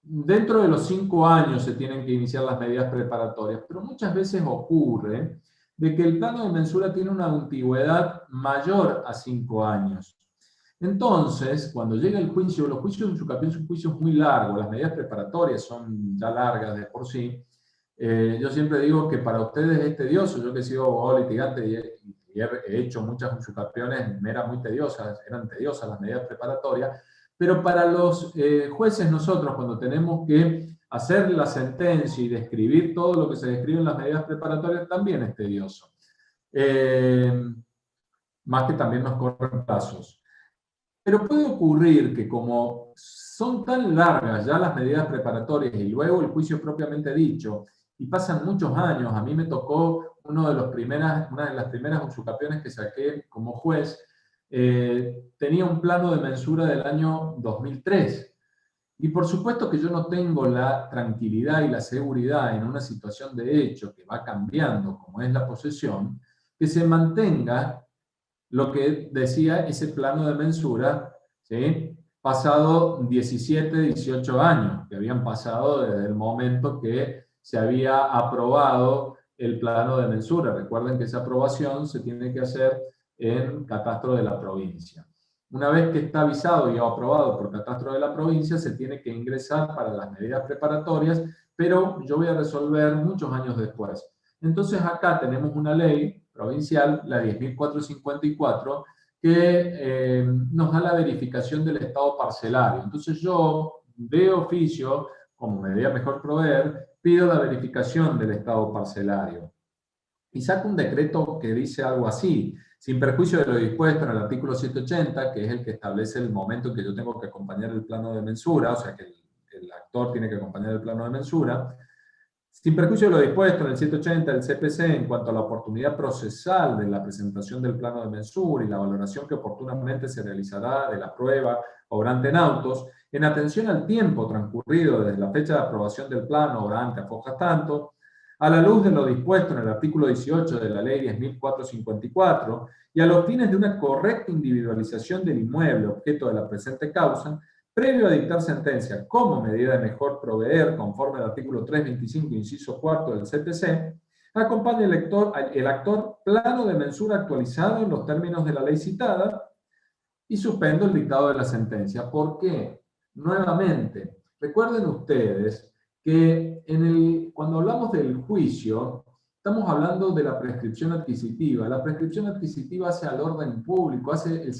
Dentro de los 5 años se tienen que iniciar las medidas preparatorias, pero muchas veces ocurre de que el plano de mensura tiene una antigüedad mayor a 5 años. Entonces, cuando llega el juicio, los juicios en Usucapión son juicios muy largos, las medidas preparatorias son ya largas de por sí. Yo siempre digo que para ustedes es tedioso, yo que he sido abogado litigante y he hecho muchas Usucapiones, me eran muy tediosas, eran tediosas las medidas preparatorias, pero para los jueces nosotros, cuando tenemos que hacer la sentencia y describir todo lo que se describe en las medidas preparatorias, también es tedioso. Más que también nos corren plazos. Pero puede ocurrir que como son tan largas ya las medidas preparatorias y luego el juicio propiamente dicho, y pasan muchos años, a mí me tocó una de las primeras usucapiones que saqué como juez, tenía un plano de mensura del año 2003. Y por supuesto que yo no tengo la tranquilidad y la seguridad en una situación de hecho que va cambiando, como es la posesión, que se mantenga lo que decía ese plano de mensura, ¿sí? Pasado 17, 18 años, que habían pasado desde el momento que se había aprobado el plano de mensura. Recuerden que esa aprobación se tiene que hacer en catastro de la provincia. Una vez que está avisado y aprobado por catastro de la provincia, se tiene que ingresar para las medidas preparatorias, pero yo voy a resolver muchos años después. Entonces acá tenemos una ley provincial, la 10.454, que nos da la verificación del estado parcelario. Entonces yo, de oficio, como me debía mejor proveer, pido la verificación del estado parcelario. Y saco un decreto que dice algo así: sin perjuicio de lo dispuesto en el artículo 780, que es el que establece el momento en que yo tengo que acompañar el plano de mensura, o sea que el actor tiene que acompañar el plano de mensura, sin perjuicio de lo dispuesto en el 780 del CPC en cuanto a la oportunidad procesal de la presentación del plano de mensura y la valoración que oportunamente se realizará de la prueba obrante en autos, en atención al tiempo transcurrido desde la fecha de aprobación del plano o ante afoja tanto, a la luz de lo dispuesto en el artículo 18 de la Ley 10.454 y a los fines de una correcta individualización del inmueble objeto de la presente causa, previo a dictar sentencia como medida de mejor proveer, conforme al artículo 325, inciso cuarto del CTC, acompaña el actor plano de mensura actualizado en los términos de la ley citada y suspendo el dictado de la sentencia. ¿Por qué? Nuevamente, recuerden ustedes que cuando hablamos del juicio, estamos hablando de la prescripción adquisitiva. La prescripción adquisitiva hace al orden público, hace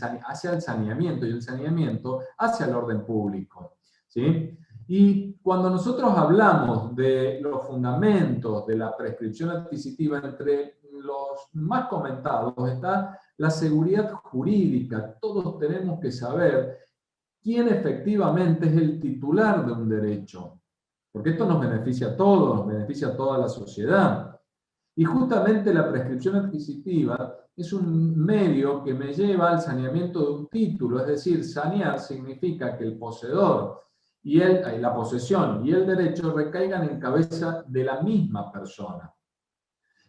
al saneamiento, y el saneamiento hace al orden público, ¿sí? Y cuando nosotros hablamos de los fundamentos de la prescripción adquisitiva, entre los más comentados está la seguridad jurídica. Todos tenemos que saber quién efectivamente es el titular de un derecho, porque esto nos beneficia a todos, nos beneficia a toda la sociedad. Y justamente la prescripción adquisitiva es un medio que me lleva al saneamiento de un título, es decir, sanear significa que el poseedor y la posesión y el derecho recaigan en cabeza de la misma persona.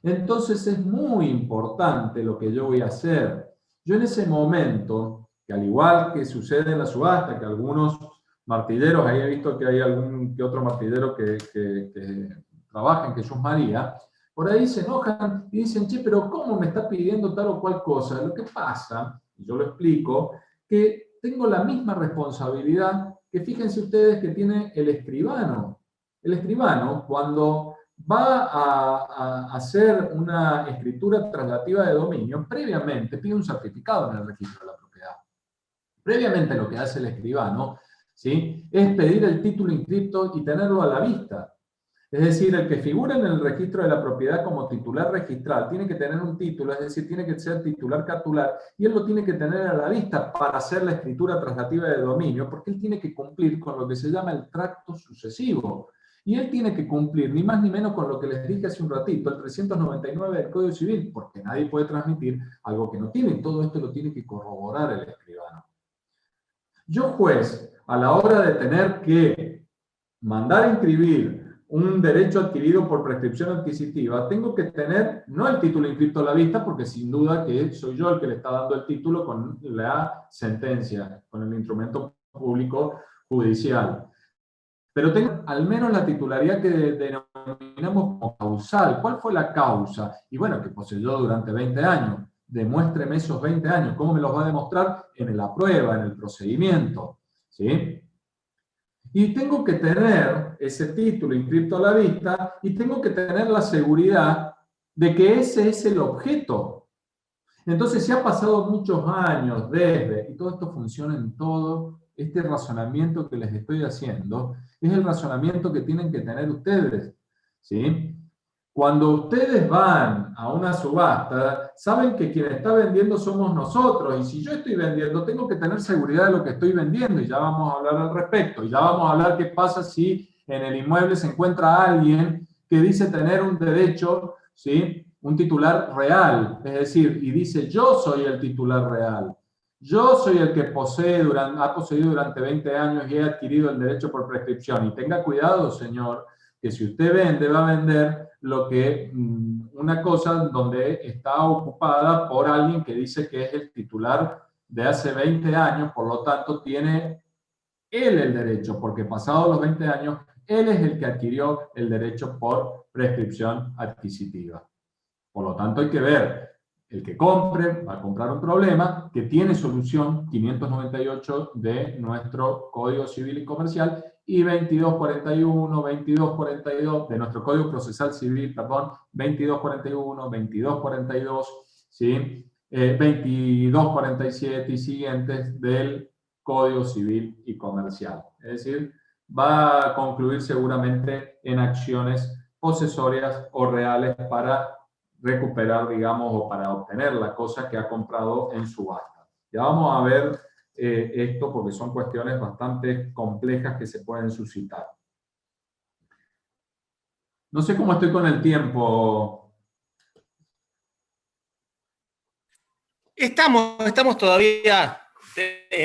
Entonces es muy importante lo que yo voy a hacer. Yo en ese momento, que al igual que sucede en la subasta, que algunos martilleros, ahí he visto que hay algún que otro martillero que trabaja en Jesús María, por ahí se enojan y dicen, che, pero ¿cómo me está pidiendo tal o cual cosa? Lo que pasa, y yo lo explico, que tengo la misma responsabilidad que fíjense ustedes que tiene el escribano. El escribano, cuando va a hacer una escritura traslativa de dominio, previamente pide un certificado en el registro de la propiedad. Previamente lo que hace el escribano, ¿sí?, es pedir el título inscripto y tenerlo a la vista. Es decir, el que figura en el registro de la propiedad como titular registral tiene que tener un título, es decir, tiene que ser titular cartular, y él lo tiene que tener a la vista para hacer la escritura traslativa de dominio, porque él tiene que cumplir con lo que se llama el tracto sucesivo. Y él tiene que cumplir ni más ni menos con lo que les dije hace un ratito, el 399 del Código Civil, porque nadie puede transmitir algo que no tiene, y todo esto lo tiene que corroborar el escribano. Yo, juez, a la hora de tener que mandar a inscribir un derecho adquirido por prescripción adquisitiva, tengo que tener no el título inscrito a la vista, porque sin duda que soy yo el que le está dando el título con la sentencia, con el instrumento público judicial. Pero tengo al menos la titularidad que denominamos como causal. ¿Cuál fue la causa? Y bueno, que poseyó durante 20 años. Demuéstreme esos 20 años. ¿Cómo me los va a demostrar? En la prueba, en el procedimiento, ¿sí? Y tengo que tener ese título inscrito a la vista y tengo que tener la seguridad de que ese es el objeto. Entonces, si ha pasado muchos años desde, y todo esto funciona en todo, este razonamiento que les estoy haciendo, es el razonamiento que tienen que tener ustedes, ¿sí? Cuando ustedes van a una subasta, saben que quien está vendiendo somos nosotros, y si yo estoy vendiendo, tengo que tener seguridad de lo que estoy vendiendo, y ya vamos a hablar al respecto, y ya vamos a hablar qué pasa si en el inmueble se encuentra alguien que dice tener un derecho, ¿sí?, un titular real, es decir, y dice, yo soy el titular real, yo soy el que ha poseído durante 20 años y he adquirido el derecho por prescripción, y tenga cuidado, señor, que si usted vende, va a vender una cosa donde está ocupada por alguien que dice que es el titular de hace 20 años, por lo tanto tiene él el derecho, porque pasados los 20 años, él es el que adquirió el derecho por prescripción adquisitiva. Por lo tanto, hay que ver, el que compre va a comprar un problema que tiene solución 598 de nuestro Código Civil y Comercial y 2241, 2242 de nuestro Código Procesal Civil, perdón, 2241, 2242, ¿sí? 2247 y siguientes del Código Civil y Comercial. Es decir, va a concluir seguramente en acciones posesorias o reales para recuperar, digamos, o para obtener la cosa que ha comprado en subasta. Ya vamos a ver esto porque son cuestiones bastante complejas que se pueden suscitar. No sé cómo estoy con el tiempo. Estamos todavía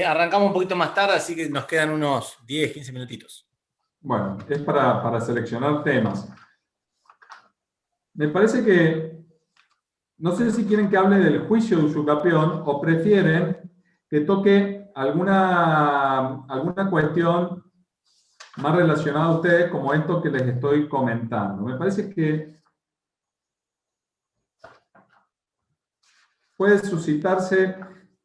Arrancamos un poquito más tarde, así que nos quedan unos 10, 15 minutitos. Bueno, es para seleccionar temas. Me parece que, no sé si quieren que hable del juicio de Usucapión o prefieren que toque alguna cuestión más relacionada a ustedes, como esto que les estoy comentando. Me parece que puede suscitarse.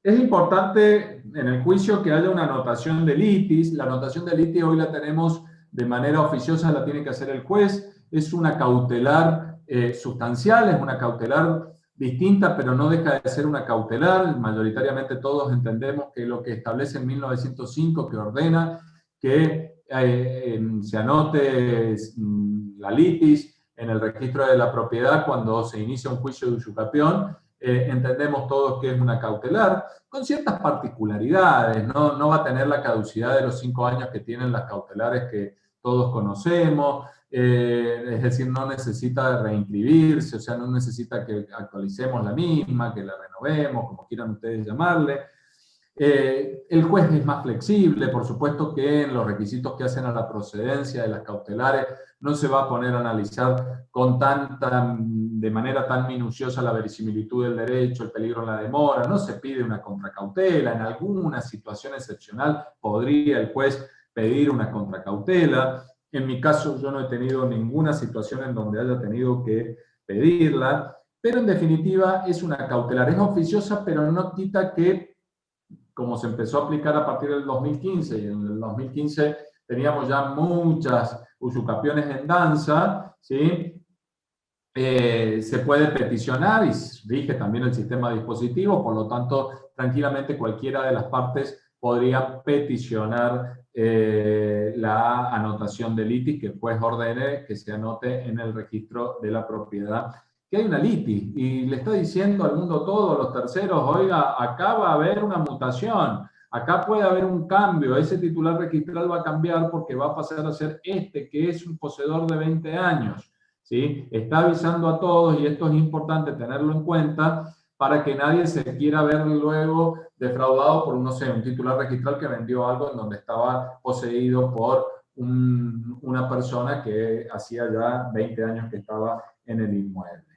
Es importante en el juicio que haya una anotación de litis. La anotación de litis hoy la tenemos de manera oficiosa, la tiene que hacer el juez. Es una cautelar sustancial, es una cautelar distinta, pero no deja de ser una cautelar. Mayoritariamente todos entendemos que lo que establece en 1905, que ordena que se anote la litis en el registro de la propiedad cuando se inicia un juicio de usucapión, entendemos todos que es una cautelar, con ciertas particularidades, no va a tener la caducidad de los 5 años que tienen las cautelares que todos conocemos, es decir, no necesita reinscribirse, o sea, no necesita que actualicemos la misma, que la renovemos, como quieran ustedes llamarle. El juez es más flexible, por supuesto que en los requisitos que hacen a la procedencia de las cautelares no se va a poner a analizar de manera tan minuciosa la verisimilitud del derecho, el peligro en la demora, no se pide una contracautela, en alguna situación excepcional podría el juez pedir una contracautela. En mi caso yo no he tenido ninguna situación en donde haya tenido que pedirla, pero en definitiva es una cautelar, es oficiosa, pero no quita que, como se empezó a aplicar a partir del 2015, y en el 2015 teníamos ya muchas usucapiones en danza, ¿sí? Se puede peticionar y rige también el sistema dispositivo, por lo tanto, tranquilamente cualquiera de las partes podría peticionar la anotación de litis que el juez ordene que se anote en el registro de la propiedad que hay una litis y le está diciendo al mundo todo, a los terceros, oiga, acá va a haber una mutación, acá puede haber un cambio, ese titular registral va a cambiar porque va a pasar a ser este, que es un poseedor de 20 años. ¿Sí? Está avisando a todos, y esto es importante tenerlo en cuenta, para que nadie se quiera ver luego defraudado por, no sé, un titular registral que vendió algo en donde estaba poseído por una persona que hacía ya 20 años que estaba en el inmueble.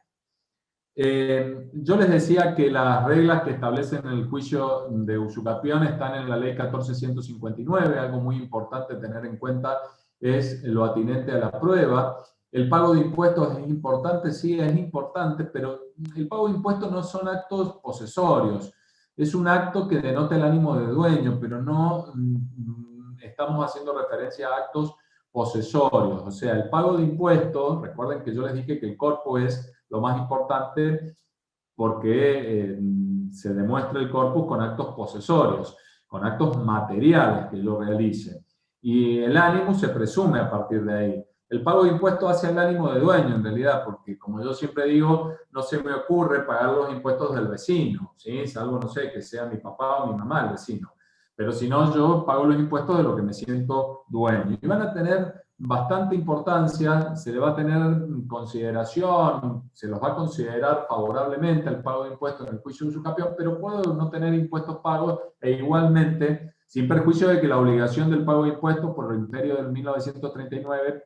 Yo les decía que las reglas que establecen el juicio de usucapión están en la ley 14.159. Algo muy importante tener en cuenta es lo atinente a la prueba. El pago de impuestos es importante, sí, es importante, pero el pago de impuestos no son actos posesorios. Es un acto que denota el ánimo de dueño, pero no estamos haciendo referencia a actos posesorios. O sea, el pago de impuestos, recuerden que yo les dije que el corpus es lo más importante porque se demuestra el corpus con actos posesorios, con actos materiales que yo realice. Y el ánimo se presume a partir de ahí. El pago de impuestos hacia el ánimo de dueño, en realidad, porque como yo siempre digo, no se me ocurre pagar los impuestos del vecino, ¿sí? Salvo, no sé, que sea mi papá o mi mamá el vecino. Pero si no, yo pago los impuestos de lo que me siento dueño. Y van a tener bastante importancia, se le va a tener en consideración, se los va a considerar favorablemente el pago de impuestos en el juicio de usucapión, pero puedo no tener impuestos pagos e igualmente, sin perjuicio de que la obligación del pago de impuestos por el imperio del 1939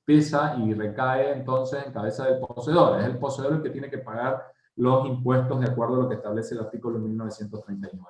pesa y recae entonces en cabeza del poseedor. Es el poseedor el que tiene que pagar los impuestos de acuerdo a lo que establece el artículo 1939.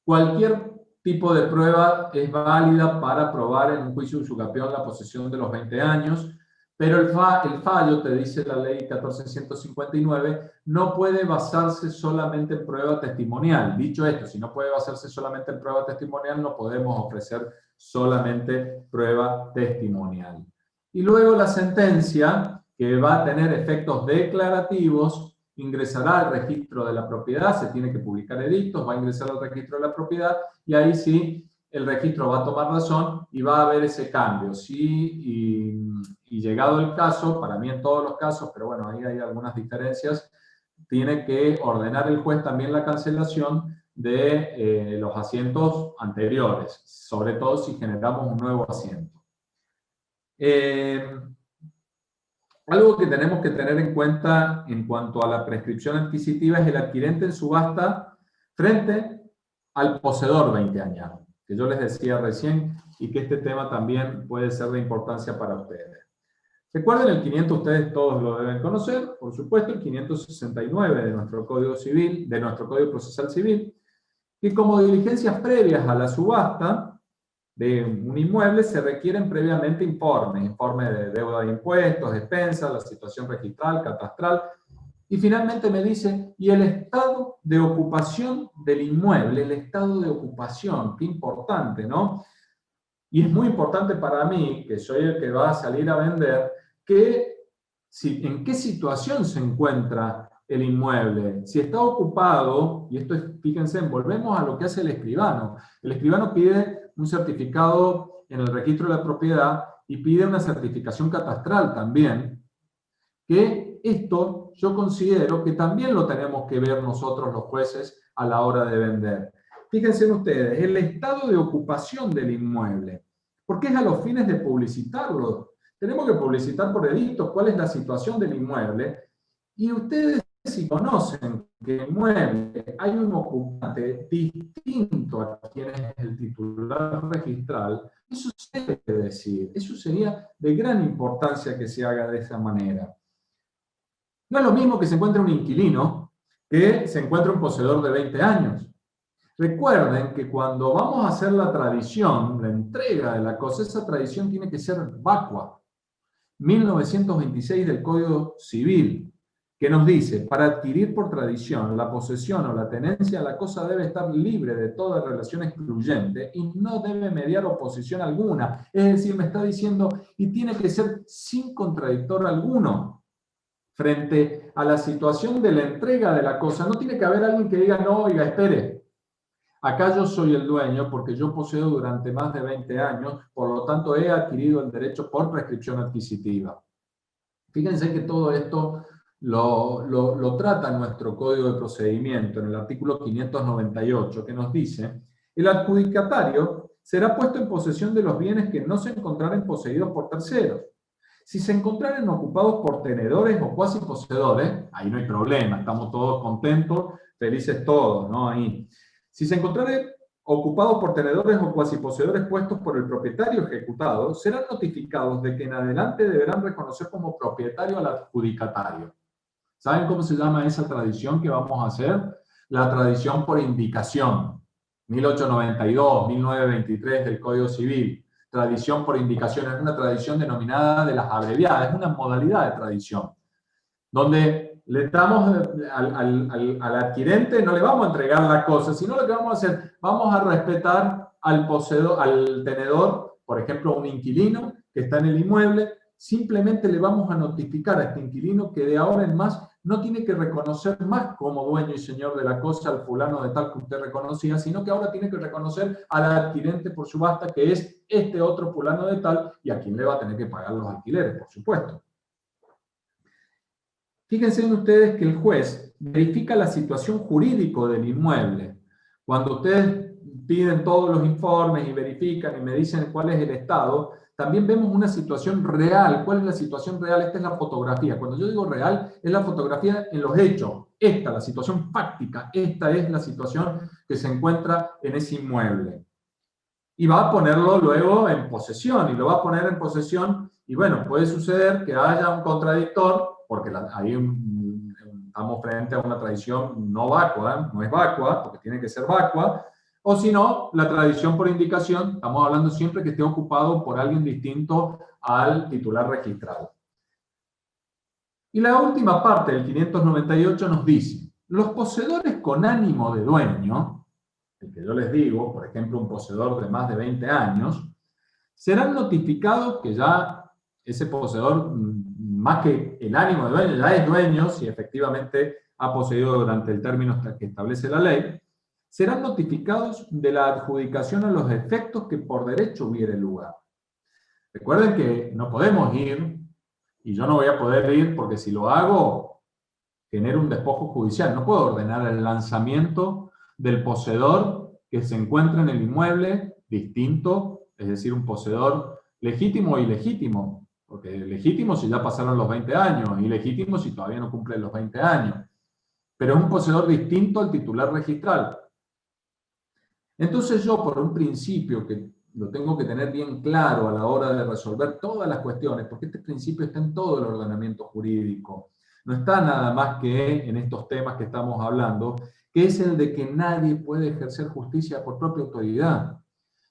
Cualquier tipo de prueba es válida para probar en un juicio de usucapión la posesión de los 20 años, pero el fallo, te dice la ley 14.159, no puede basarse solamente en prueba testimonial. Dicho esto, si no puede basarse solamente en prueba testimonial, no podemos ofrecer solamente prueba testimonial. Y luego la sentencia, que va a tener efectos declarativos, ingresará al registro de la propiedad, se tiene que publicar edictos, va a ingresar al registro de la propiedad y ahí sí el registro va a tomar razón y va a haber ese cambio. Sí, y llegado el caso, para mí en todos los casos, pero bueno, ahí hay algunas diferencias, tiene que ordenar el juez también la cancelación de los asientos anteriores, sobre todo si generamos un nuevo asiento. Algo que tenemos que tener en cuenta en cuanto a la prescripción adquisitiva es el adquirente en subasta frente al poseedor 20añero, que yo les decía recién y que este tema también puede ser de importancia para ustedes. Recuerden el 500, ustedes todos lo deben conocer, por supuesto, el 569 de nuestro Código Civil, de nuestro Código Procesal Civil, que como diligencias previas a la subasta de un inmueble se requieren previamente informe de deuda de impuestos, despensas, la situación registral, catastral, y finalmente me dice, y el estado de ocupación del inmueble, el estado de ocupación, qué importante, ¿no? Y es muy importante para mí, que soy el que va a salir a vender, que en qué situación se encuentra el inmueble. Si está ocupado, y esto es, fíjense, volvemos a lo que hace el escribano. El escribano pide un certificado en el registro de la propiedad y pide una certificación catastral también, que esto yo considero que también lo tenemos que ver nosotros los jueces a la hora de vender. Fíjense ustedes, el estado de ocupación del inmueble, porque es a los fines de publicitarlo. Tenemos que publicitar por edicto cuál es la situación del inmueble, y ustedes, si conocen que en el inmueble hay un ocupante distinto a quien es el titular registral, eso se debe decir, eso sería de gran importancia que se haga de esa manera. No es lo mismo que se encuentre un inquilino que se encuentre un poseedor de 20 años. Recuerden que cuando vamos a hacer la tradición, la entrega de la cosa, esa tradición tiene que ser vacua. 1926 del Código Civil, que nos dice, para adquirir por tradición la posesión o la tenencia, la cosa debe estar libre de toda relación excluyente y no debe mediar oposición alguna. Es decir, me está diciendo, y tiene que ser sin contradictor alguno. Frente a la situación de la entrega de la cosa, no tiene que haber alguien que diga, no, oiga, espere, acá yo soy el dueño porque yo poseo durante más de 20 años, por lo tanto he adquirido el derecho por prescripción adquisitiva. Fíjense que todo esto lo trata nuestro Código de Procedimiento en el artículo 598, que nos dice, el adjudicatario será puesto en posesión de los bienes que no se encontraren poseídos por terceros. Si se encontraran ocupados por tenedores o cuasi poseedores, ahí no hay problema, estamos todos contentos, felices todos, ¿no? Ahí. Si se encontraran ocupados por tenedores o cuasi poseedores puestos por el propietario ejecutado, serán notificados de que en adelante deberán reconocer como propietario al adjudicatario. ¿Saben cómo se llama esa tradición que vamos a hacer? La tradición por indicación. 1892, 1923 del Código Civil. Tradición por indicación es una tradición denominada de las abreviadas, es una modalidad de tradición, donde le damos al adquirente, no le vamos a entregar la cosa, sino lo que vamos a hacer, vamos a respetar al poseedor, al tenedor, por ejemplo, un inquilino que está en el inmueble, simplemente le vamos a notificar a este inquilino que de ahora en más no tiene que reconocer más como dueño y señor de la cosa al fulano de tal que usted reconocía, sino que ahora tiene que reconocer al adquirente por subasta, que es este otro fulano de tal, y a quien le va a tener que pagar los alquileres, por supuesto. Fíjense en ustedes que el juez verifica la situación jurídica del inmueble. Cuando ustedes piden todos los informes y verifican y me dicen cuál es el estado, también vemos una situación real. ¿Cuál es la situación real? Esta es la fotografía. Cuando yo digo real, es la fotografía en los hechos. Esta, la situación fáctica, esta es la situación que se encuentra en ese inmueble. Y va a ponerlo luego en posesión, y lo va a poner en posesión, y bueno, puede suceder que haya un contradictor, porque ahí estamos frente a una tradición no vacua, no es vacua, porque tiene que ser vacua, o si no, la tradición por indicación, estamos hablando siempre que esté ocupado por alguien distinto al titular registrado. Y la última parte del 598 nos dice, los poseedores con ánimo de dueño, el que yo les digo, por ejemplo, un poseedor de más de 20 años, serán notificados que ya ese poseedor, más que el ánimo de dueño, ya es dueño, si efectivamente ha poseído durante el término que establece la ley, serán notificados de la adjudicación a los efectos que por derecho hubiere lugar. Recuerden que no podemos ir, y yo no voy a poder ir porque si lo hago, genero un despojo judicial. No puedo ordenar el lanzamiento del poseedor que se encuentra en el inmueble distinto, es decir, un poseedor legítimo o ilegítimo, porque legítimo si ya pasaron los 20 años, ilegítimo si todavía no cumple los 20 años. Pero es un poseedor distinto al titular registral. Entonces yo, por un principio que lo tengo que tener bien claro a la hora de resolver todas las cuestiones, porque este principio está en todo el ordenamiento jurídico, no está nada más que en estos temas que estamos hablando, que es el de que nadie puede ejercer justicia por propia autoridad.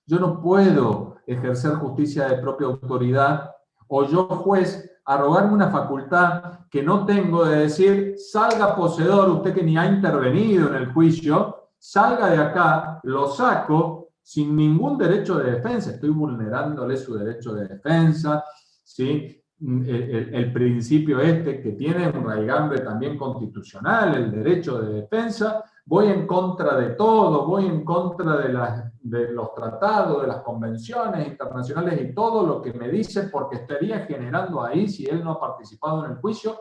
Yo no puedo ejercer justicia de propia autoridad o yo, juez, arrogarme una facultad que no tengo de decir, salga poseedor, usted que ni ha intervenido en el juicio, salga de acá, lo saco sin ningún derecho de defensa. Estoy vulnerándole su derecho de defensa, ¿sí? El principio este que tiene un raigambre también constitucional, el derecho de defensa, voy en contra de todo, voy en contra de los tratados, de las convenciones internacionales y todo lo que me dice, porque estaría generando ahí, si él no ha participado en el juicio,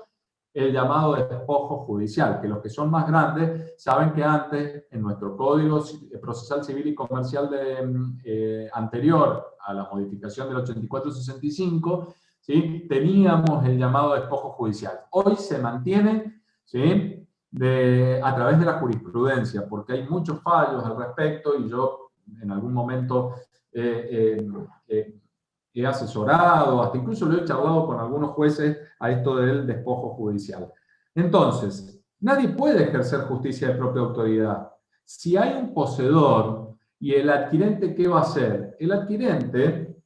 el llamado despojo judicial, que los que son más grandes saben que antes, en nuestro Código Procesal Civil y Comercial anterior a la modificación del 84-65, ¿sí?, teníamos el llamado despojo judicial. Hoy se mantiene, ¿sí?, a través de la jurisprudencia, porque hay muchos fallos al respecto y yo en algún momento he asesorado, hasta incluso lo he charlado con algunos jueces a esto del despojo judicial. Entonces, nadie puede ejercer justicia de propia autoridad. Si hay un poseedor y el adquirente, ¿qué va a hacer? El adquirente,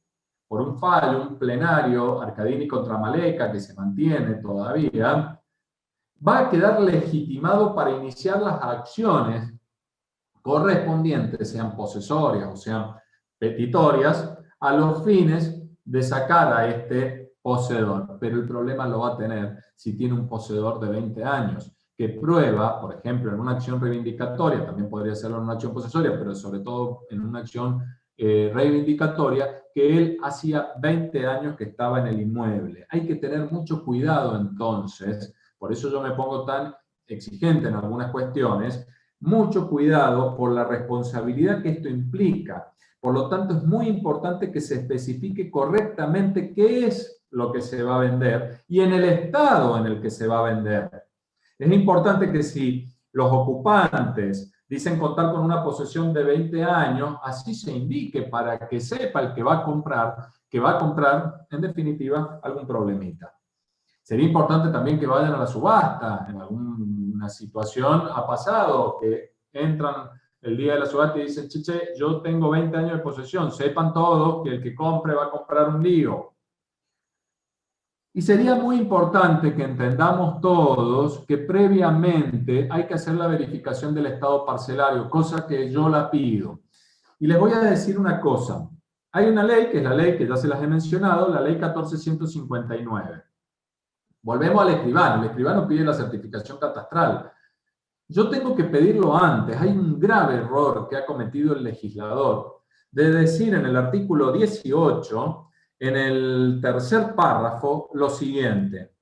por un fallo, un plenario, Arcadini contra Maleca, que se mantiene todavía, va a quedar legitimado para iniciar las acciones correspondientes, sean posesorias o sean petitorias, a los fines de sacar a este poseedor. Pero el problema lo va a tener si tiene un poseedor de 20 años, que prueba, por ejemplo, en una acción reivindicatoria, también podría serlo en una acción posesoria, pero sobre todo en una acción reivindicatoria, que él hacía 20 años que estaba en el inmueble. Hay que tener mucho cuidado entonces, por eso yo me pongo tan exigente en algunas cuestiones, mucho cuidado por la responsabilidad que esto implica. Por lo tanto, es muy importante que se especifique correctamente qué es lo que se va a vender y en el estado en el que se va a vender. Es importante que si los ocupantes dicen contar con una posesión de 20 años, así se indique para que sepa el que va a comprar, en definitiva, algún problemita. Sería importante también que vayan a la subasta. En alguna situación ha pasado que entran el día de la subasta y dicen, che, yo tengo 20 años de posesión, sepan todos que el que compre va a comprar un lío. Y sería muy importante que entendamos todos que previamente hay que hacer la verificación del estado parcelario, cosa que yo la pido. Y les voy a decir una cosa. Hay una ley, que es la ley que ya se las he mencionado, la ley 1459. Volvemos al escribano. El escribano pide la certificación catastral. Yo tengo que pedirlo antes. Hay un grave error que ha cometido el legislador de decir en el artículo 18, en el tercer párrafo, lo siguiente.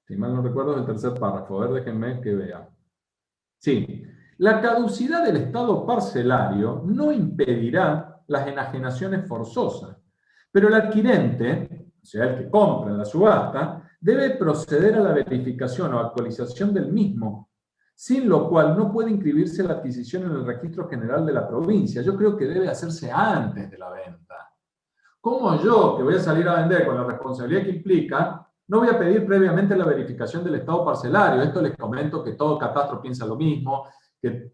Si mal no recuerdo, es el tercer párrafo. A ver, déjenme que vea. Sí. La caducidad del estado parcelario no impedirá las enajenaciones forzosas, pero el adquirente, o sea, el que compra en la subasta, debe proceder a la verificación o actualización del mismo, sin lo cual no puede inscribirse la adquisición en el registro general de la provincia. Yo creo que debe hacerse antes de la venta. ¿Cómo yo, que voy a salir a vender con la responsabilidad que implica, no voy a pedir previamente la verificación del estado parcelario? Esto les comento que todo catastro piensa lo mismo, que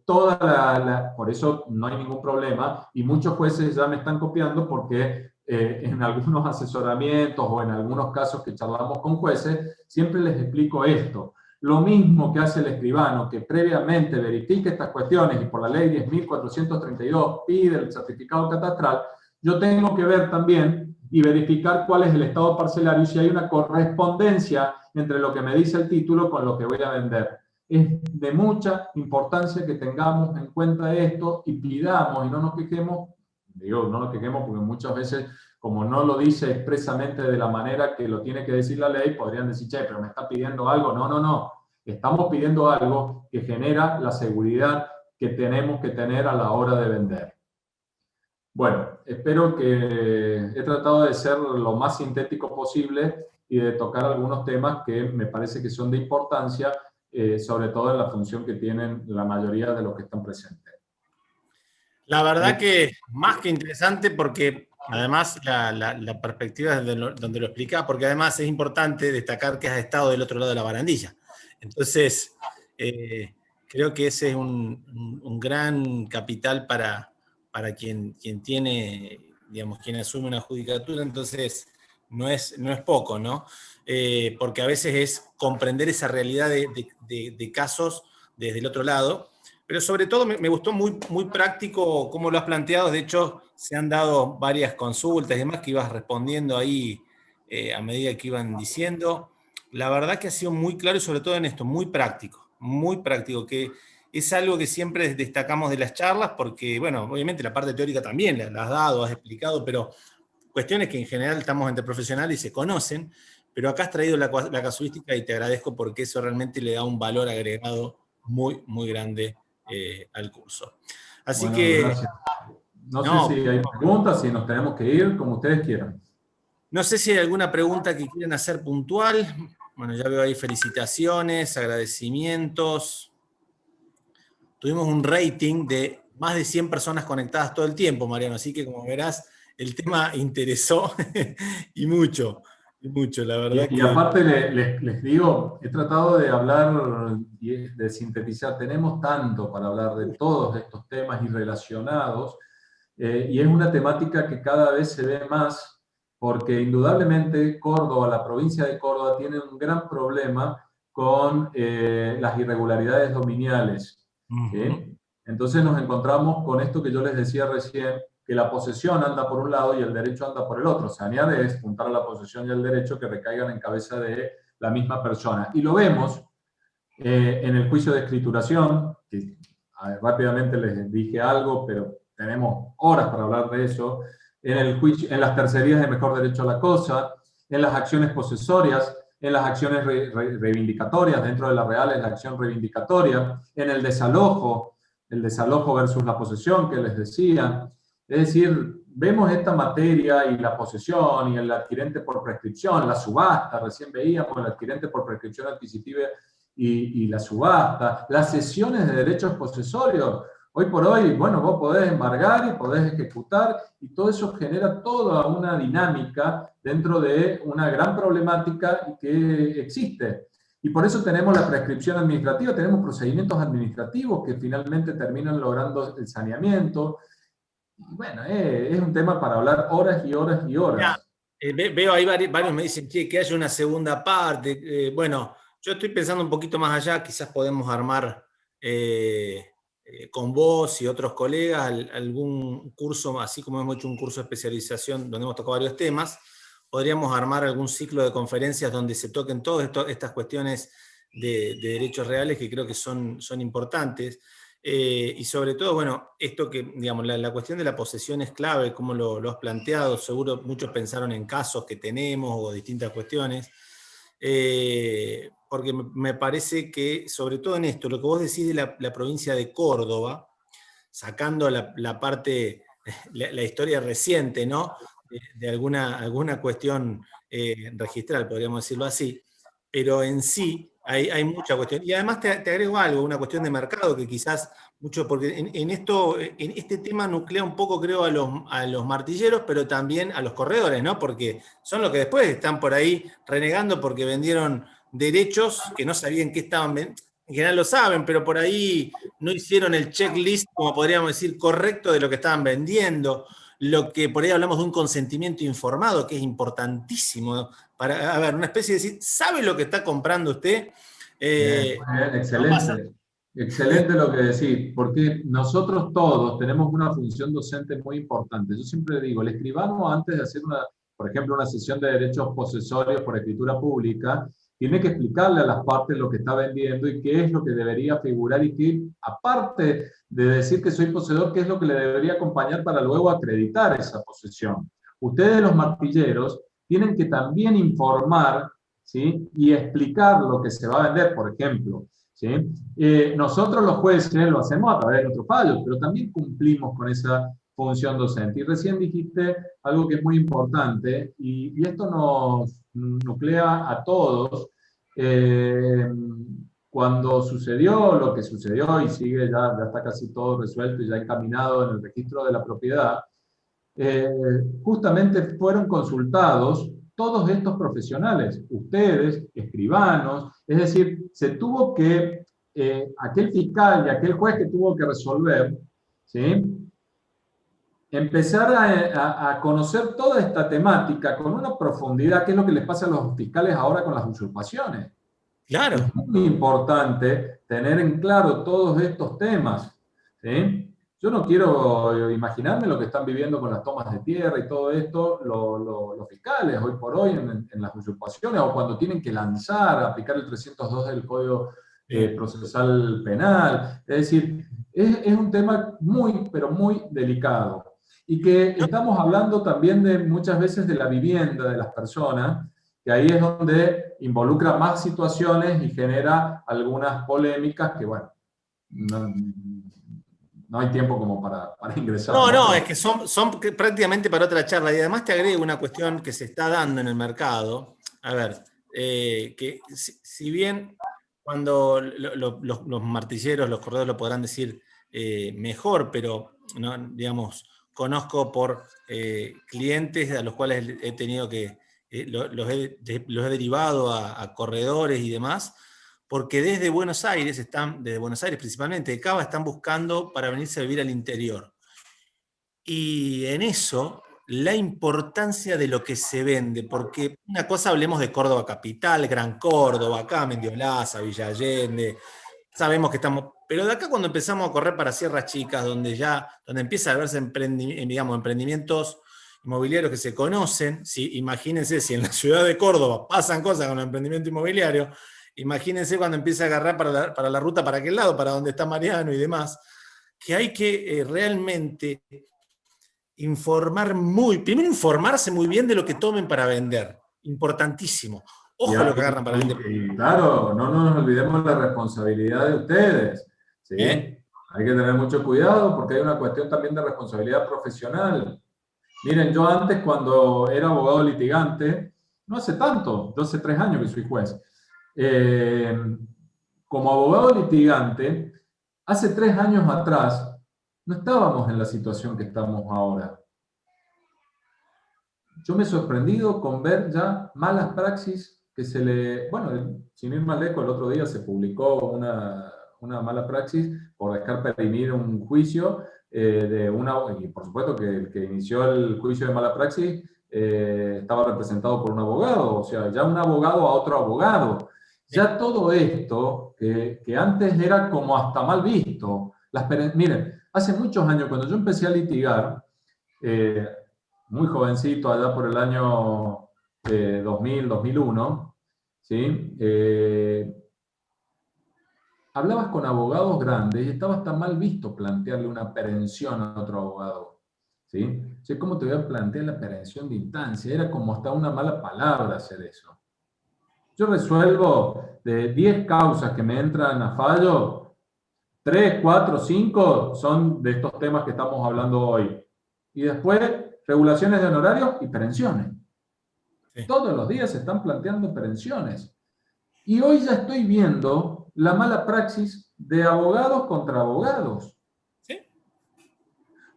por eso no hay ningún problema, y muchos jueces ya me están copiando porque en algunos asesoramientos o en algunos casos que charlamos con jueces, siempre les explico esto. Lo mismo que hace el escribano, que previamente verifique estas cuestiones y por la ley 10.432 pide el certificado catastral, yo tengo que ver también y verificar cuál es el estado parcelario y si hay una correspondencia entre lo que me dice el título con lo que voy a vender. Es de mucha importancia que tengamos en cuenta esto y pidamos y no nos quejemos, digo, no nos quejemos porque muchas veces, como no lo dice expresamente de la manera que lo tiene que decir la ley, podrían decir, che, pero me está pidiendo algo. No, no, no. Estamos pidiendo algo que genera la seguridad que tenemos que tener a la hora de vender. Bueno, espero que he tratado de ser lo más sintético posible y de tocar algunos temas que me parece que son de importancia sobre todo en la función que tienen la mayoría de los que están presentes. La verdad que más que interesante porque además la perspectiva es donde lo explica, porque además es importante destacar que has estado del otro lado de la barandilla. Entonces, creo que ese es un gran capital para quien tiene, digamos, quien asume una judicatura, entonces no es poco, ¿no? Porque a veces es comprender esa realidad de casos desde el otro lado. Pero sobre todo me gustó muy práctico cómo lo has planteado. De hecho, se han dado varias consultas y demás que ibas respondiendo ahí a medida que iban diciendo. La verdad que ha sido muy claro y sobre todo en esto, muy práctico, que es algo que siempre destacamos de las charlas porque, bueno, obviamente la parte teórica también la has dado, has explicado, pero cuestiones que en general estamos entre profesionales y se conocen, pero acá has traído la casuística y te agradezco porque eso realmente le da un valor agregado muy grande al curso. Así Bueno, que, gracias. No sé si no, hay preguntas, si nos tenemos que ir, como ustedes quieran. no sé si hay alguna pregunta que quieran hacer puntual. Bueno, ya veo ahí felicitaciones, agradecimientos. Tuvimos un rating de más de 100 personas conectadas todo el tiempo, Mariano, así que como verás, el tema interesó y mucho, la verdad Y que... aparte les digo, he tratado de hablar y de sintetizar, tenemos tanto para hablar de todos estos temas y relacionados, y es una temática que cada vez se ve más, porque indudablemente Córdoba, la provincia de Córdoba, tiene un gran problema con las irregularidades dominiales, ¿sí? Entonces nos encontramos con esto que yo les decía recién, que la posesión anda por un lado y el derecho anda por el otro. Sanear es juntar a la posesión y el derecho que recaigan en cabeza de la misma persona. Y lo vemos en el juicio de escrituración, que rápidamente les dije algo, pero tenemos horas para hablar de eso, en el juicio, en las tercerías de mejor derecho a la cosa, en las acciones posesorias, en las acciones reivindicatorias, dentro de las reales la acción reivindicatoria, en el desalojo versus la posesión que les decía. Es decir, vemos esta materia y la posesión y el adquirente por prescripción, la subasta, recién veíamos el adquirente por prescripción adquisitiva y la subasta, las cesiones de derechos posesorios. Hoy por hoy, bueno, vos podés embargar y podés ejecutar y todo eso genera toda una dinámica dentro de una gran problemática que existe. Y por eso tenemos la prescripción administrativa, tenemos procedimientos administrativos que finalmente terminan logrando el saneamiento. Y bueno, es un tema para hablar horas y horas y Ya, horas. veo ahí varios me dicen que haya una segunda parte. Bueno, yo estoy pensando un poquito más allá, quizás podemos armar con vos y otros colegas algún curso, así como hemos hecho un curso de especialización donde hemos tocado varios temas, podríamos armar algún ciclo de conferencias donde se toquen todas estas cuestiones de derechos reales que creo que son importantes. Y sobre todo, bueno, esto que, digamos, la cuestión de la posesión es clave, como lo has planteado, seguro muchos pensaron en casos que tenemos o distintas cuestiones, porque me parece que, sobre todo en esto, lo que vos decís de la provincia de Córdoba, sacando la parte, la historia reciente, ¿no? De alguna cuestión registral, podríamos decirlo así, pero en sí hay mucha cuestión. Y además te agrego algo, una cuestión de mercado que quizás mucho, porque en este tema nuclea un poco, creo, a los martilleros, pero también a los corredores, ¿no? Porque son los que después están por ahí renegando porque vendieron derechos que no sabían qué estaban vendiendo. En general lo saben, pero por ahí no hicieron el checklist, como podríamos decir, correcto de lo que estaban vendiendo. Lo que por ahí hablamos de un consentimiento informado, que es importantísimo para, a ver, una especie de decir, ¿sabe lo que está comprando usted? Muy bien, No pasa. excelente. Excelente lo que decís, porque nosotros todos tenemos una función docente muy importante. Yo siempre digo, el escribano antes de hacer por ejemplo, una sesión de derechos posesorios por escritura pública, tiene que explicarle a las partes lo que está vendiendo y qué es lo que debería figurar y qué, aparte de decir que soy poseedor, qué es lo que le debería acompañar para luego acreditar esa posesión. Ustedes, los martilleros, tienen que también informar, ¿sí? Y explicar lo que se va a vender, por ejemplo. ¿Sí? Nosotros los jueces lo hacemos a través de nuestros fallos, pero también cumplimos con esa función docente. Y recién dijiste algo que es muy importante, y esto nos nuclea a todos. cuando sucedió lo que sucedió y sigue, ya está casi todo resuelto y ya encaminado en el registro de la propiedad, justamente fueron consultados todos estos profesionales, ustedes, escribanos, es decir, se tuvo que, aquel fiscal y aquel juez que tuvo que resolver, ¿sí?, empezar a conocer toda esta temática con una profundidad, que es lo que les pasa a los fiscales ahora con las usurpaciones. Claro. Es muy importante tener en claro todos estos temas, ¿sí? Yo no quiero imaginarme lo que están viviendo con las tomas de tierra y todo esto los fiscales hoy por hoy en las usurpaciones, o cuando tienen que lanzar, aplicar el 302 del Código Procesal Penal. Es decir, es un tema muy, pero muy delicado. Y que estamos hablando también de muchas veces de la vivienda de las personas, que ahí es donde involucra más situaciones y genera algunas polémicas que, bueno, no hay tiempo como para ingresar, No, ¿no? no, Pero, es que son prácticamente para otra charla. Y además te agrego una cuestión que se está dando en el mercado. A ver, que si bien cuando los martilleros, los corredores lo podrán decir mejor, pero no, digamos, conozco por clientes a los cuales he tenido que, los he derivado a corredores y demás, porque desde Buenos Aires, desde Buenos Aires principalmente, de Cava, están buscando para venirse a vivir al interior. Y en eso, la importancia de lo que se vende, porque una cosa hablemos de Córdoba capital, Gran Córdoba, acá Mendiolaza, Villa Allende, sabemos que estamos, pero de acá cuando empezamos a correr para Sierras Chicas, donde empieza a verse digamos, emprendimientos inmobiliarios que se conocen, ¿sí? Imagínense si en la ciudad de Córdoba pasan cosas con el emprendimiento inmobiliario, imagínense cuando empieza a agarrar para la ruta para aquel lado, para donde está Mariano y demás, que hay que realmente primero informarse muy bien de lo que tomen para vender. Importantísimo. Ojo lo que agarran para vender. y claro, no nos olvidemos la responsabilidad de ustedes, ¿sí? Hay que tener mucho cuidado porque hay una cuestión también de responsabilidad profesional. Miren, yo antes cuando era abogado litigante, no hace tanto, yo hace 3 años que soy juez, como abogado litigante, hace 3 años atrás, no estábamos en la situación que estamos ahora. Yo me he sorprendido con ver ya malas praxis que bueno, sin ir más lejos, el otro día se publicó una mala praxis por dejar perimir un juicio y por supuesto que el que inició el juicio de mala praxis estaba representado por un abogado, o sea, ya un abogado a otro abogado. Ya todo esto, que antes era como hasta mal visto. Miren, hace muchos años, cuando yo empecé a litigar, muy jovencito, allá por el año 2000, 2001, ¿sí? Hablabas con abogados grandes y estaba hasta mal visto plantearle una aprehensión a otro abogado, ¿sí? O sea, ¿cómo te voy a plantear la aprehensión de instancia? Era como hasta una mala palabra hacer eso. Yo resuelvo de 10 causas que me entran a fallo, 3, 4, 5 son de estos temas que estamos hablando hoy. Y después, regulaciones de honorarios y pensiones. Sí. Todos los días se están planteando pensiones. Y hoy ya estoy viendo la mala praxis de abogados contra abogados. ¿Sí?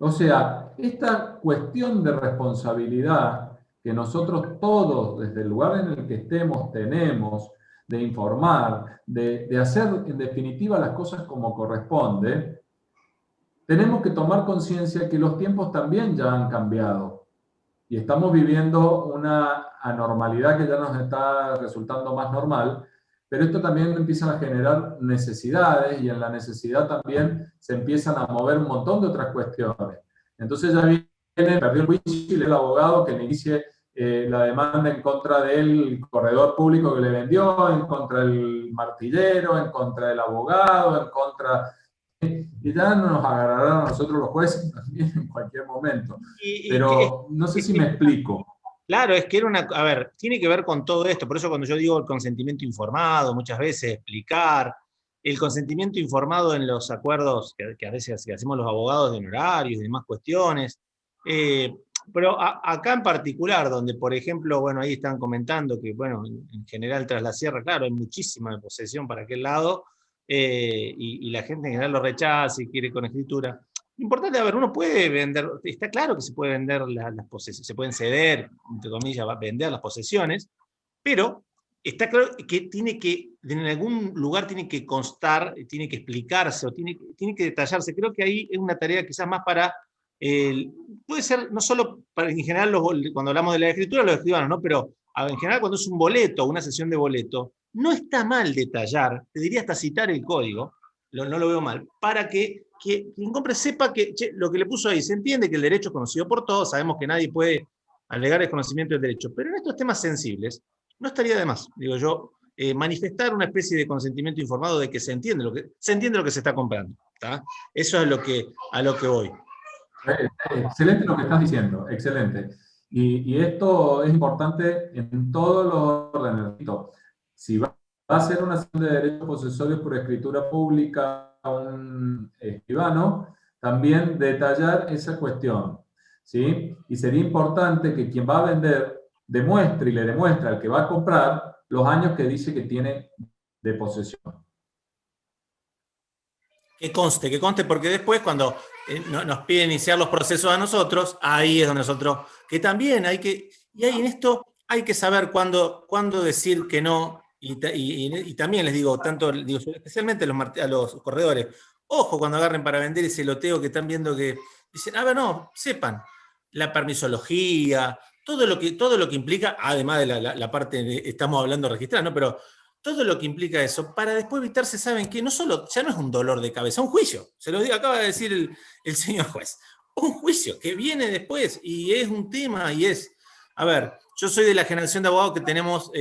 O sea, esta cuestión de responsabilidad que nosotros todos, desde el lugar en el que estemos, tenemos, de informar, de hacer en definitiva las cosas como corresponde, tenemos que tomar conciencia que los tiempos también ya han cambiado y estamos viviendo una anormalidad que ya nos está resultando más normal, pero esto también empieza a generar necesidades y en la necesidad también se empiezan a mover un montón de otras cuestiones. Entonces ya viene, perdió el juicio y el abogado que le inicie la demanda en contra del corredor público que le vendió, en contra del martillero, en contra del abogado, en contra... Y ya nos agarrarán a nosotros los jueces también en cualquier momento. Pero no sé si me explico. Claro, es que era a ver, tiene que ver con todo esto, por eso cuando yo digo el consentimiento informado, muchas veces explicar, el consentimiento informado en los acuerdos que a veces hacemos los abogados de honorarios y demás cuestiones, Pero acá en particular, donde por ejemplo, bueno, ahí están comentando que, bueno, en general tras la sierra, claro, hay muchísima posesión para aquel lado, y la gente en general lo rechaza y quiere con escritura. Lo importante, a ver, uno puede vender, está claro que se puede vender las posesiones, se pueden ceder, entre comillas, vender las posesiones, pero está claro que tiene que, en algún lugar tiene que constar, tiene que explicarse o tiene que detallarse. Creo que ahí es una tarea quizás más para, puede ser no solo para, en general, cuando hablamos de la escritura, los escribanos, ¿no? Pero en general cuando es un boleto, una sesión de boleto, no está mal detallar, te diría hasta citar el código, no lo veo mal, para que quien compre sepa que che, lo que le puso ahí, se entiende que el derecho es conocido por todos, sabemos que nadie puede alegar desconocimiento del derecho, pero en estos temas sensibles, no estaría de más, digo yo, manifestar una especie de consentimiento informado de que se entiende lo que se está comprando. ¿Tá? Eso es a lo que voy. Excelente lo que estás diciendo, excelente. Y esto es importante en todos los órdenes. Si va a ser una acción de derechos posesorios por escritura pública a un escribano, también detallar esa cuestión, ¿sí? Y sería importante que quien va a vender demuestre y le demuestre al que va a comprar los años que dice que tiene de posesión. Que conste, porque después cuando nos piden iniciar los procesos a nosotros, ahí es donde nosotros, que también hay que, y ahí en esto hay que saber cuándo decir que no, y también les digo, digo, especialmente a los corredores, ojo cuando agarren para vender ese loteo que están viendo que, dicen, a ver, no, sepan, la permisología, todo lo que implica, además de la parte, estamos hablando registrada, ¿no? Pero todo lo que implica eso, para después evitarse, saben que no solo, ya no es un dolor de cabeza, un juicio, se lo digo, acaba de decir el señor juez, un juicio que viene después y es un tema y es, a ver, yo soy de la generación de abogados que tenemos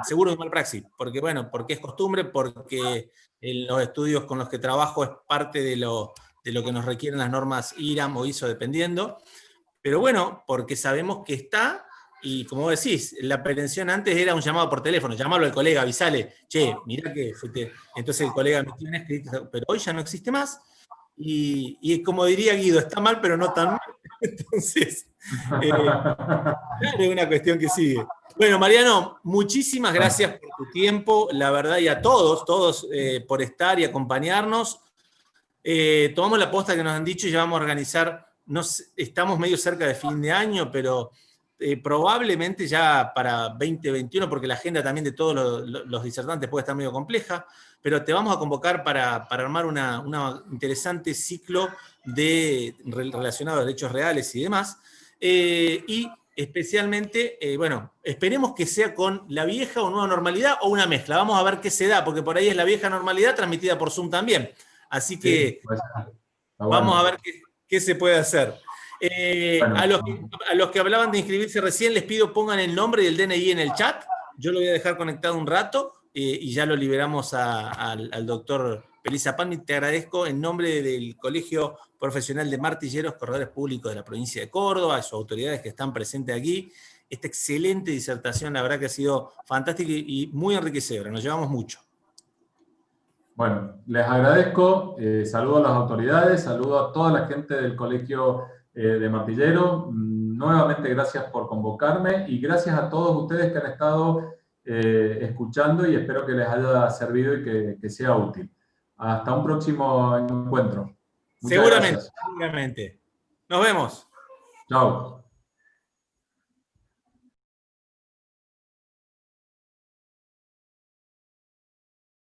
seguros de malpraxis, porque bueno, porque es costumbre, porque en los estudios con los que trabajo es parte de lo que nos requieren las normas IRAM o ISO dependiendo, pero bueno, porque sabemos que está. Y como vos decís, la prevención antes era un llamado por teléfono, llamarlo al colega, avisale, che, mirá que fuiste. Entonces el colega me tiene escrito, pero hoy ya no existe más. Y como diría Guido, está mal, pero no tan mal. Entonces, claro, es una cuestión que sigue. Bueno, Mariano, muchísimas gracias por tu tiempo, la verdad, y a todos por estar y acompañarnos. Tomamos la posta que nos han dicho y ya vamos a organizar, estamos medio cerca de fin de año, pero probablemente ya para 2021, porque la agenda también de todos los disertantes puede estar medio compleja, pero te vamos a convocar para armar una interesante ciclo relacionado a derechos reales y demás, y especialmente, bueno, esperemos que sea con la vieja o nueva normalidad o una mezcla, vamos a ver qué se da, porque por ahí es la vieja normalidad transmitida por Zoom también. Así que sí, pues, vamos a ver qué se puede hacer. Bueno. A los que hablaban de inscribirse recién, les pido pongan el nombre y el DNI en el chat. Yo lo voy a dejar conectado un rato y ya lo liberamos al doctor Pelisa Pani. Te agradezco en nombre del Colegio Profesional de Martilleros, Corredores Públicos de la provincia de Córdoba, a sus autoridades que están presentes aquí. Esta excelente disertación, la verdad que ha sido fantástica y muy enriquecedora. Nos llevamos mucho. Bueno, les agradezco, saludo a las autoridades, saludo a toda la gente del Colegio de Martillero. Nuevamente gracias por convocarme y gracias a todos ustedes que han estado escuchando y espero que les haya servido y que sea útil. Hasta un próximo encuentro. Muchas seguramente, gracias. seguramente. Nos vemos. Chao.